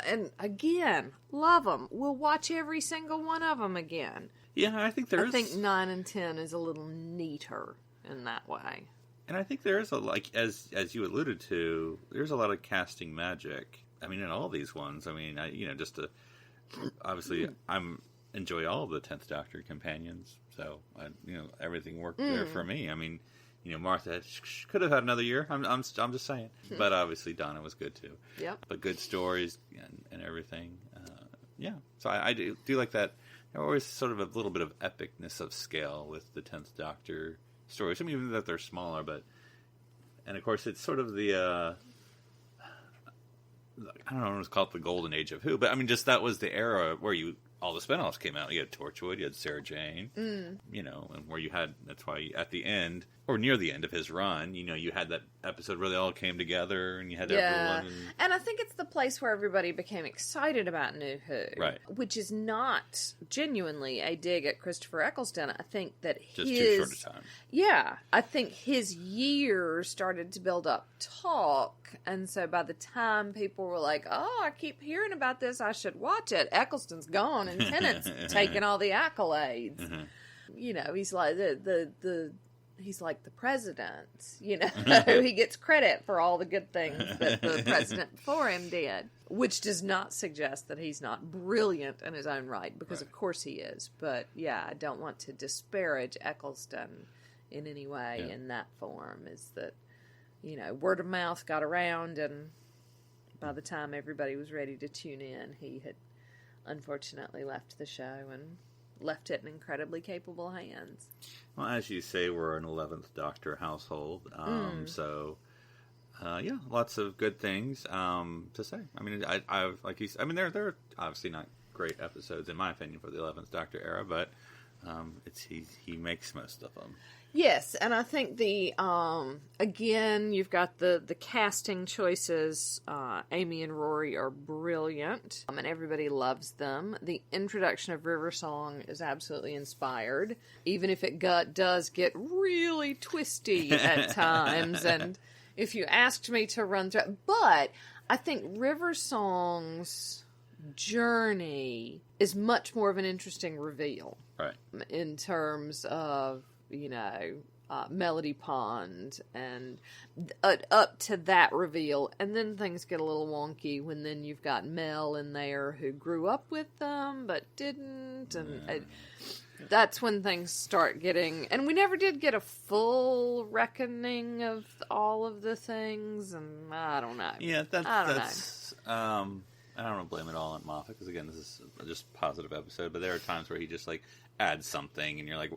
and again, love them. We'll watch every single one of them again. Yeah, I think I think 9 and 10 is a little neater in that way. And I think there is as you alluded to, there's a lot of casting magic. I mean, in all these ones. I mean, obviously, enjoy all of the 10th Doctor companions. So, everything worked there for me. I mean, Martha could have had another year. I'm just saying. But obviously, Donna was good too. Yep. But good stories and everything. Yeah. So I do like that. There's always sort of a little bit of epicness of scale with the 10th Doctor stories. I mean, even that they're smaller, and of course, it's sort of the, I don't know, it's called the golden age of Who, but I mean, just that was the era where all the spinoffs came out. You had Torchwood, you had Sarah Jane, and where you had, that's why at the end, or near the end of his run, you had that episode where they all came together and you had everyone. And I think it's the place where everybody became excited about NuWho. Right. Which is not genuinely a dig at Christopher Eccleston. I think that just too short a time. Yeah. I think his years started to build up talk. And so by the time people were like, oh, I keep hearing about this, I should watch it. Eccleston's gone and Tennant's taking all the accolades. He's like the he's like the president, you know. He gets credit for all the good things that the president before him did, which does not suggest that he's not brilliant in his own right, because of course he is. But yeah, I don't want to disparage Eccleston in any way in that form. Is that, you know, word of mouth got around, and by the time everybody was ready to tune in, he had unfortunately left the show and left it in incredibly capable hands. Well, as you say, we're an 11th Doctor household, so yeah, lots of good things to say. I mean, I've like you said, I mean, there are obviously not great episodes in my opinion for the 11th Doctor era, but he makes most of them. Yes, and I think the again, you've got the casting choices. Amy and Rory are brilliant, and everybody loves them. The introduction of River Song is absolutely inspired, even if it does get really twisty at times. And if you asked me to run through, but I think River Song's journey is much more of an interesting reveal, right? In terms of, you know, Melody Pond and up to that reveal. And then things get a little wonky when then you've got Mel in there who grew up with them but didn't. And that's when things start getting... And we never did get a full reckoning of all of the things. And I don't know. Yeah, that's... I don't want to blame it all on Moffat, because again, this is just a positive episode. But there are times where he just like adds something, and you're like,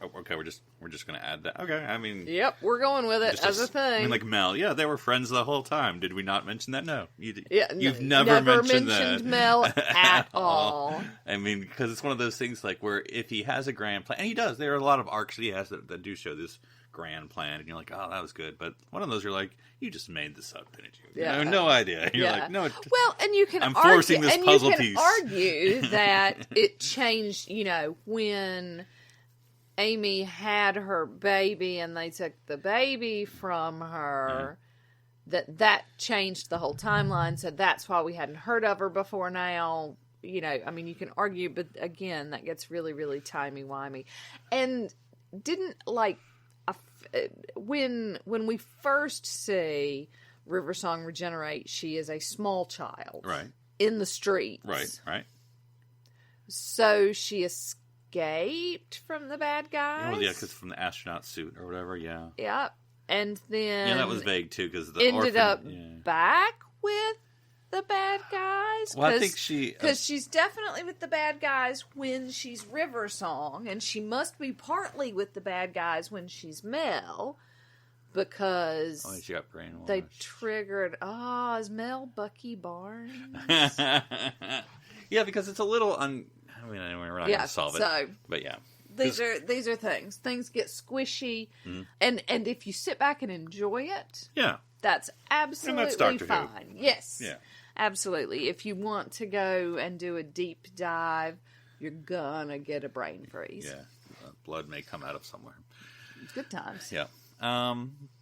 okay, we're just going to add that. Okay, I mean... Yep, we're going with it as a thing. I mean, like Mel, yeah, they were friends the whole time. Did we not mention that? No. You've never mentioned that. Mel at all. I mean, because it's one of those things like where if he has a grand plan, and he does, there are a lot of arcs that he has that do show this grand plan, and you're like, oh, that was good. But one of those, you're like, you just made this up, didn't you? Yeah. I have no idea. You're like, no. Well, and you can forcing this puzzle piece. You can argue that it changed, you know, when Amy had her baby and they took the baby from her, that changed the whole timeline. So that's why we hadn't heard of her before now. You know, I mean, you can argue, but again, that gets really, really timey-wimey. And didn't, like, when we first see River Song regenerate, she is a small child. Right. In the streets. Right. So she escaped from the bad guys? Well, yeah, because from the astronaut suit or whatever, yeah. Yeah. And then... Yeah, that was vague, too, because the ended up back with the bad guys? Well, I think she... Because she's definitely with the bad guys when she's River Song, and she must be partly with the bad guys when she's Mel, because... Oh, she got brainwashed. They triggered... is Mel Bucky Barnes? Yeah, because it's a little... I mean, we're not going to solve it. But yeah. These are things. Things get squishy, and if you sit back and enjoy it, that's absolutely fine. Who. Yes, absolutely. If you want to go and do a deep dive, you're gonna get a brain freeze. Yeah, blood may come out of somewhere. It's good times. Yeah.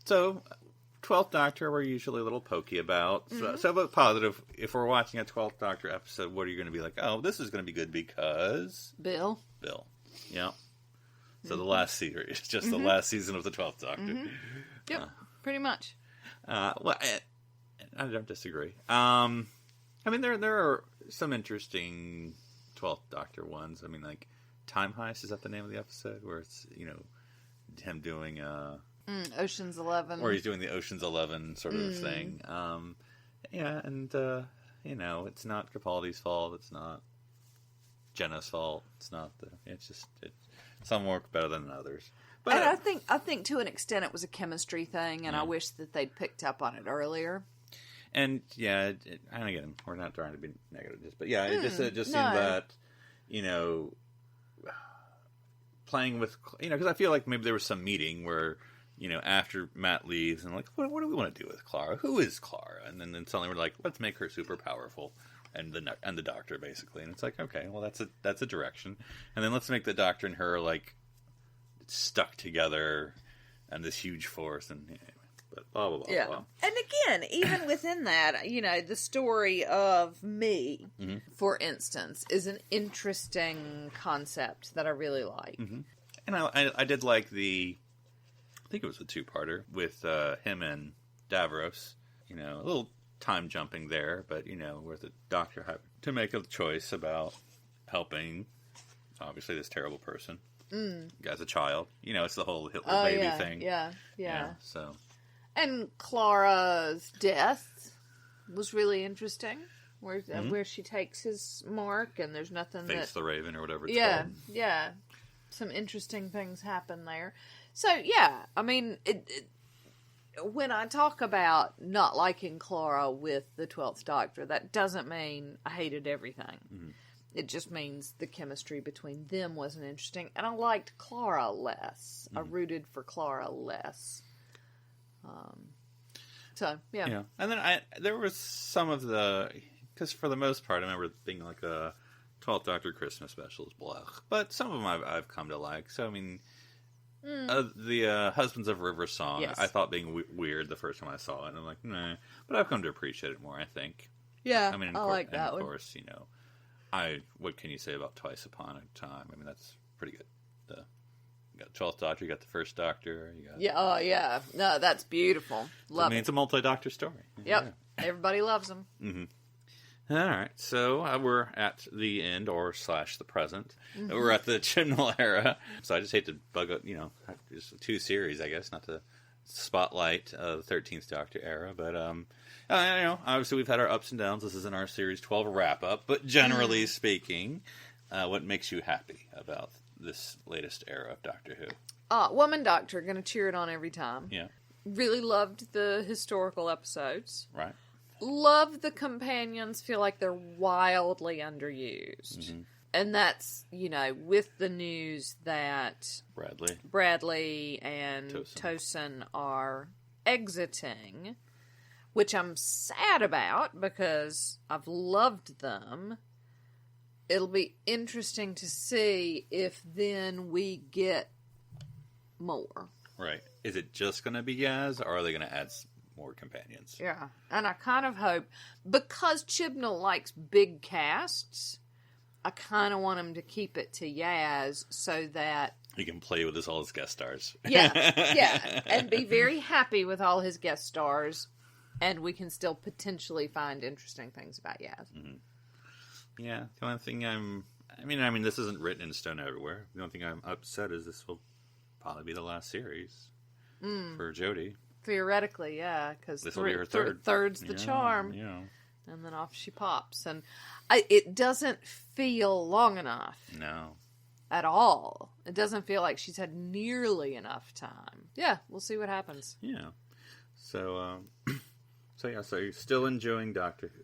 So, 12th Doctor, we're usually a little pokey about. So about positive. If we're watching a 12th Doctor episode, what are you going to be like? Oh, this is going to be good because Bill. Yeah. So the last series, just the last season of the 12th Doctor. Yep, pretty much. Well, I don't disagree. I mean, there are some interesting 12th Doctor ones. I mean, like Time Heist, is that the name of the episode? Where it's, you know, him doing Ocean's 11. Or he's doing the Ocean's 11 sort of thing. Yeah, and, you know, it's not Capaldi's fault. It's not Jenna's fault. It's some work better than others. But and I think to an extent it was a chemistry thing, and I wish that they'd picked up on it earlier. And yeah, and again, we're not trying to be negative, but yeah, it just seemed that, you know, playing with, you know, because I feel like maybe there was some meeting where, you know, after Matt leaves, and like, what do we want to do with Clara? Who is Clara? And then suddenly we're like, let's make her super powerful. And the Doctor, basically, and it's like, okay, well, that's a direction, and then let's make the Doctor and her like stuck together, and this huge force, and but blah blah blah. Yeah, blah. And again, even within that, you know, the story of me, for instance, is an interesting concept that I really like, and I did like the think it was a two-parter, with him and Davros. You know, a little time jumping there, but, you know, where the Doctor had to make a choice about helping, obviously, this terrible person as a child. You know, it's the whole Hitler baby thing. Yeah. So, and Clara's death was really interesting, where she takes his mark, and there's nothing Face the Raven or whatever it's called. Yeah. Some interesting things happen there. So, yeah, I mean, when I talk about not liking Clara with the 12th Doctor, that doesn't mean I hated everything. Mm-hmm. It just means the chemistry between them wasn't interesting. And I liked Clara less. Mm-hmm. I rooted for Clara less. So, yeah. Yeah. And then there was some of the... Because for the most part, I remember being like a 12th Doctor Christmas specials, blah. But some of them I've come to like. So, I mean... the Husbands of River song, yes. I thought being weird the first time I saw it, and I'm like, nah. But I've come to appreciate it more, I think. Yeah, I mean, like that one. Of course, you know, what can you say about Twice Upon a Time? I mean, that's pretty good. You got 12th Doctor, you got the First Doctor. You got... Yeah, no, that's beautiful. Love it. It's a multi-Doctor story. Yep, yeah. Everybody loves them. Mm-hmm. All right, so we're at the end, or / the present. Mm-hmm. We're at the Chibnall era. So I just hate to bug up, you know, just 2 series, I guess, not to spotlight the 13th Doctor era. But, you know, obviously we've had our ups and downs. This isn't our Series 12 wrap-up. But generally speaking, what makes you happy about this latest era of Doctor Who? Woman Doctor, gonna cheer it on every time. Yeah. Really loved the historical episodes. Right. Love the companions, feel like they're wildly underused. Mm-hmm. And that's, you know, with the news that Bradley and Tosin are exiting, which I'm sad about because I've loved them. It'll be interesting to see if then we get more. Right. Is it just going to be Yaz, or are they going to add more companions? Yeah, and I kind of hope, because Chibnall likes big casts, I kind of want him to keep it to Yaz so that he can play with all his guest stars. Yeah, and be very happy with all his guest stars, and we can still potentially find interesting things about Yaz. Mm-hmm. Yeah, the only thing I mean, this isn't written in stone everywhere. The only thing I'm upset is this will probably be the last series for Jodie. Theoretically, yeah, because this will be her third. Third's the charm. Yeah. And then off she pops. And it doesn't feel long enough. No. At all. It doesn't feel like she's had nearly enough time. Yeah, we'll see what happens. Yeah. So you're still enjoying Doctor Who.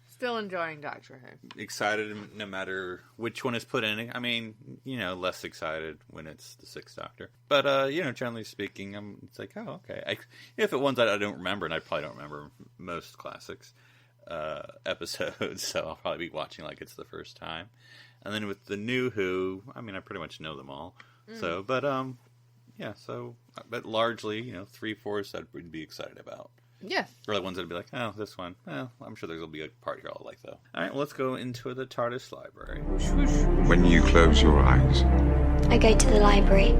Still enjoying Doctor Who. Excited no matter which one is put in. I mean, you know, less excited when it's the 6th Doctor. But, you know, generally speaking, it's like, oh, okay. If it ones that I don't remember, and I probably don't remember most classics episodes, so I'll probably be watching like it's the first time. And then with the NuWho, I mean, I pretty much know them all. So, but, yeah, but largely, you know, 3/4 that we'd be excited about. Yeah. Or the ones that'd be like, oh, this one. Well, I'm sure there'll be a part here I'll like, though. All right, well, let's go into the TARDIS library. When you close your eyes, I go to the library.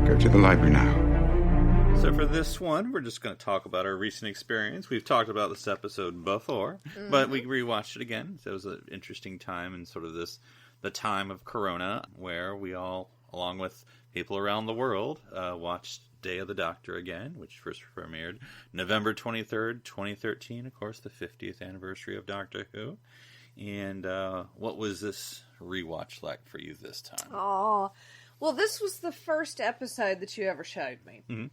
Go to the library now. So for this one, we're just going to talk about our recent experience. We've talked about this episode before, but we rewatched it again. So it was an interesting time in sort of the time of Corona, where we all, along with people around the world, watched Day of the Doctor again, which first premiered November 23rd, 2013, of course, the 50th anniversary of Doctor Who. And what was this rewatch like for you this time? Oh, well, this was the first episode that you ever showed me. Mm-hmm.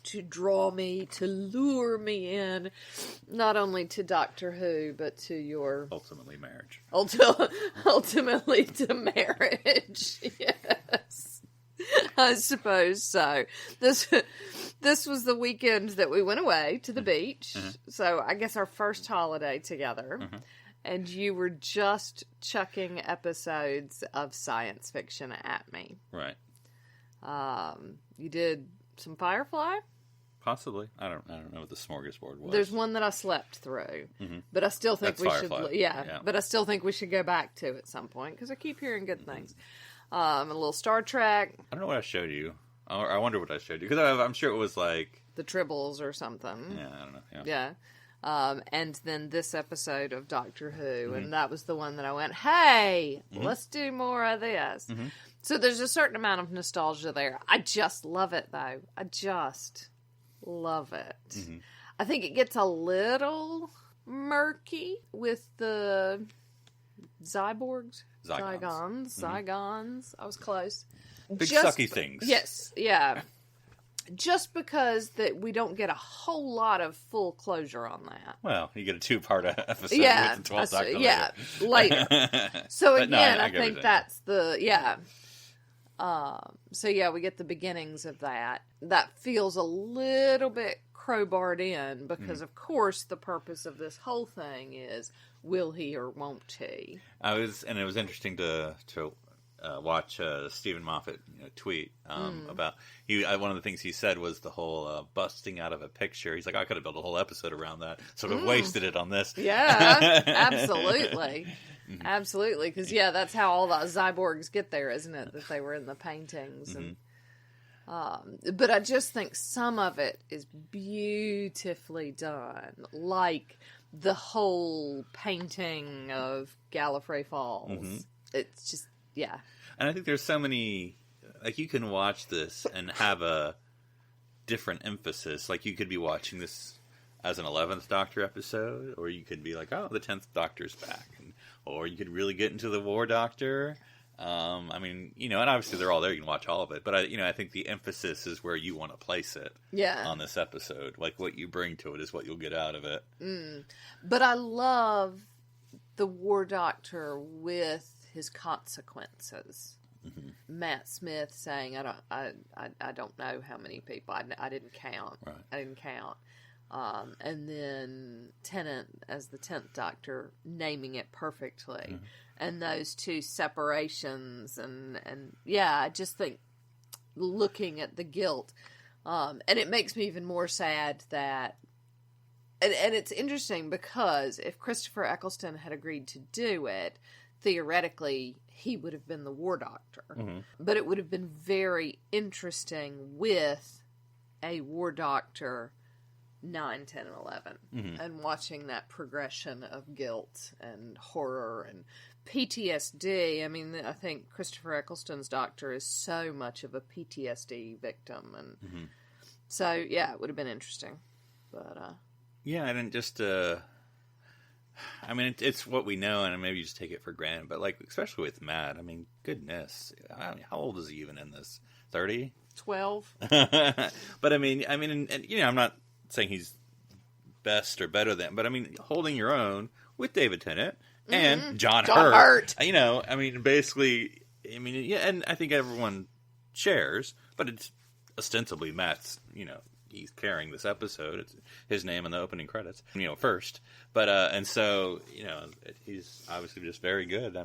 To draw me, to lure me in, not only to Doctor Who, but to your... Ultimately marriage. Ultimately to marriage, yes. I suppose so. This was the weekend that we went away to the beach. Mm-hmm. So I guess our first holiday together. Mm-hmm. And you were just chucking episodes of science fiction at me. Right. You did some Firefly? Possibly. I don't know what the smorgasbord was. There's one that I slept through. Mm-hmm. But I still think That's Firefly. should... Yeah, but I still think we should go back to at some point, because I keep hearing good things. A little Star Trek. I don't know what I showed you. I wonder what I showed you. Because I'm sure it was like... The Tribbles or something. Yeah, I don't know. Yeah. And then this episode of Doctor Who. And that was the one that I went, hey, let's do more of this. So there's a certain amount of nostalgia there. I just love it, though. I just love it. I think it gets a little murky with the Zygons. I was close. Big sucky things. Yes, yeah. Just because that we don't get a whole lot of full closure on that. Well, you get a 2-part episode with the 12th Doctor later. So again, no, I think that's the, so yeah, we get the beginnings of that. That feels a little bit crowbarred in because, of course, the purpose of this whole thing is, will he or won't he? And it was interesting to watch Stephen Moffat tweet about one of the things he said was the whole busting out of a picture. He's like, I could have built a whole episode around that, sort of wasted it on this. Yeah, absolutely. Absolutely, because that's how all the cyborgs get there, isn't it? That they were in the paintings. And but I just think some of it is beautifully done, like the whole painting of Gallifrey Falls. It's just, yeah. And I think there's so many, like, you can watch this and have a different emphasis. Like, you could be watching this as an 11th Doctor episode, or you could be like, oh, the 10th Doctor's back. Or you could really get into the War Doctor. I mean, and obviously they're all there. You can watch all of it. But, I think the emphasis is where you want to place it on this episode. Like, what you bring to it is what you'll get out of it. But I love the War Doctor with his consequences. Matt Smith saying, I don't know how many people. I didn't count. Right. I didn't count. And then Tennant as the 10th Doctor naming it perfectly. And those two separations and I just think looking at the guilt, and it makes me even more sad that, and it's interesting because if Christopher Eccleston had agreed to do it, theoretically he would have been the War Doctor. But it would have been very interesting with a War Doctor 9, 10, and 11 and watching that progression of guilt and horror and PTSD. I mean, I think Christopher Eccleston's Doctor is so much of a PTSD victim, and so it would have been interesting. But and just I mean, it's what we know, and maybe you just take it for granted. But like, especially with Matt, I mean, goodness, how old is he even in this? 30? 12. But I mean, and I'm not saying he's best or better than, but I mean, holding your own with David Tennant and John Hurt. I mean, basically, and I think everyone shares, but it's ostensibly Matt's, he's carrying this episode. It's his name in the opening credits, first. But, and so, he's obviously just very good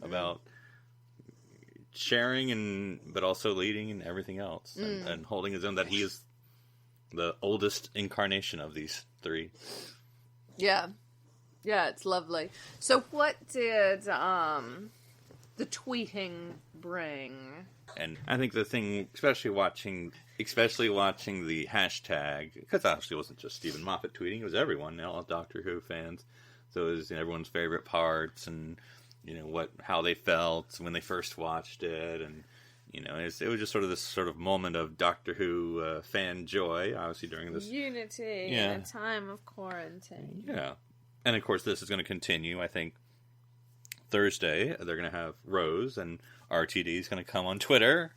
about sharing but also leading and everything else and holding his own, that he is the oldest incarnation of these three. Yeah. Yeah, it's lovely. So what did the tweeting bring? And I think the thing, especially watching the hashtag, because obviously it wasn't just Stephen Moffat tweeting, it was everyone, all Doctor Who fans. So it was everyone's favorite parts and, how they felt when they first watched it. And, it was just sort of this sort of moment of Doctor Who fan joy, obviously during this unity in a time of quarantine. Yeah. And of course this is going to continue. I think Thursday they're going to have Rose and RTD is going to come on Twitter,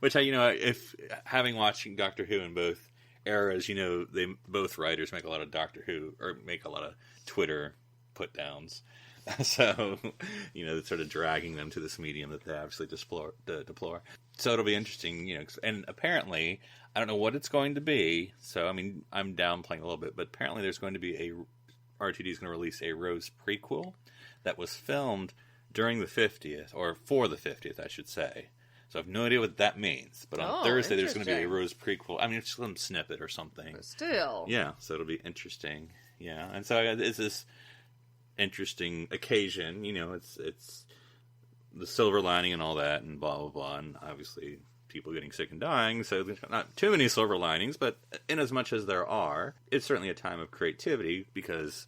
which if having watching Doctor Who in both eras, they both writers make a lot of Doctor Who or make a lot of Twitter put downs. So, it's sort of dragging them to this medium that they obviously deplore. So it'll be interesting, and apparently, I don't know what it's going to be. So, I mean, I'm downplaying a little bit, but apparently there's going to be RTD is going to release a Rose prequel that was filmed during the 50th, or for the 50th, I should say. So I have no idea what that means. But on Thursday, there's going to be a Rose prequel. I mean, it's some snippet or something. But still. Yeah, so it'll be interesting. Yeah, and so it's this interesting occasion. It's the silver lining and all that, and blah, blah, blah, and obviously people getting sick and dying, so there's not too many silver linings, but in as much as there are, it's certainly a time of creativity, because,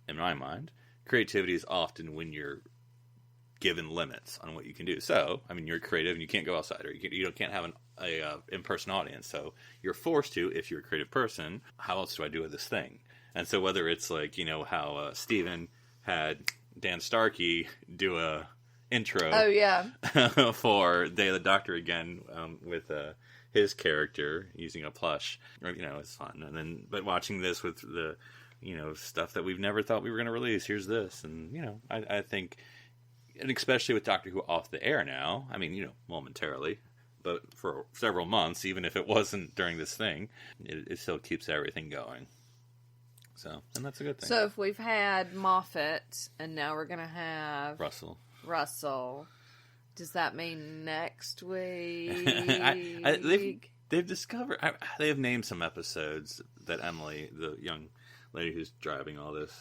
in my mind, creativity is often when you're given limits on what you can do. So, I mean, you're creative and you can't go outside, or you can't have a in-person audience, so you're forced to, if you're a creative person, how else do I do with this thing? And so whether it's like, how Steven had Dan Starkey do a intro for Day of the Doctor again, with his character using a plush, it's fun. And then, but watching this with the, stuff that we've never thought we were going to release, here's this. And, I think, and especially with Doctor Who off the air now, I mean, momentarily, but for several months, even if it wasn't during this thing, it still keeps everything going. So, and that's a good thing. So if we've had Moffat, and now we're going to have Russell, does that mean next week? They've discovered, they have named some episodes that Emily, the young lady who's driving all this,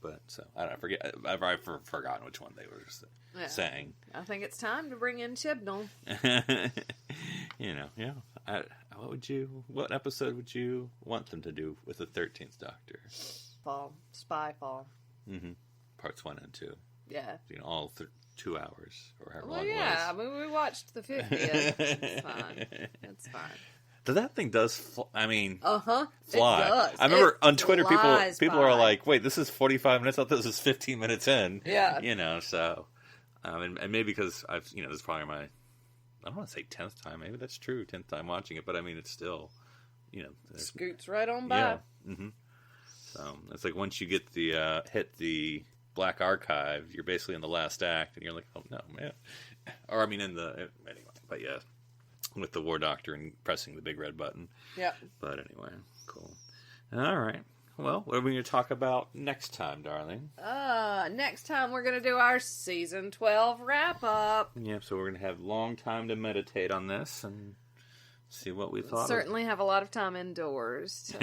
but so I forget. I've forgotten which one they were saying. I think it's time to bring in Chibnall. What episode would you want them to do with the 13th Doctor? Spyfall. Mm-hmm. Parts 1 and 2. Yeah. All 2 hours or however long it was. Yeah, I mean, we watched the 50th. It's fine. It's fine. That thing does, fly. It I does. remember on Twitter, people are by. like, wait, this is 45 minutes? I thought this was 15 minutes in. Yeah. So, and maybe because this is probably my, I don't want to say 10th time. Maybe that's true, 10th time watching it. But I mean, it's still, scoots right on by. Yeah. Mm-hmm. So it's like once you get the hit the Black Archive, you're basically in the last act, and you're like, oh no, man. Or I mean, anyway. But yeah, with the War Doctor and pressing the big red button. Yeah. But anyway, cool. All right. Well, what are we going to talk about next time, darling? Next time we're going to do our season 12 wrap up. Yeah, so we're going to have long time to meditate on this and see what we thought. Certainly have a lot of time indoors. So.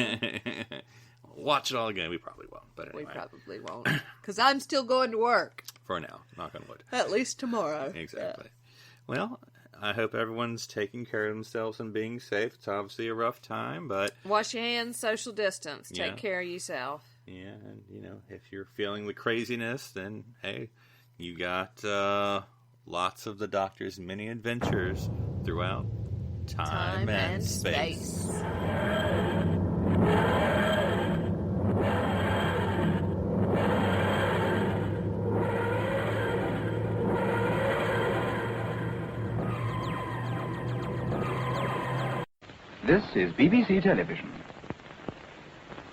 Watch it all again. We probably won't, but anyway. We probably won't. Because I'm still going to work. For now. Knock on wood. At least tomorrow. Exactly. Yeah. Well, I hope everyone's taking care of themselves and being safe. It's obviously a rough time, but... Wash your hands, social distance. Take care of yourself. Yeah, and, if you're feeling the craziness, then, hey, you got lots of the Doctor's many adventures throughout time and space. This is BBC Television.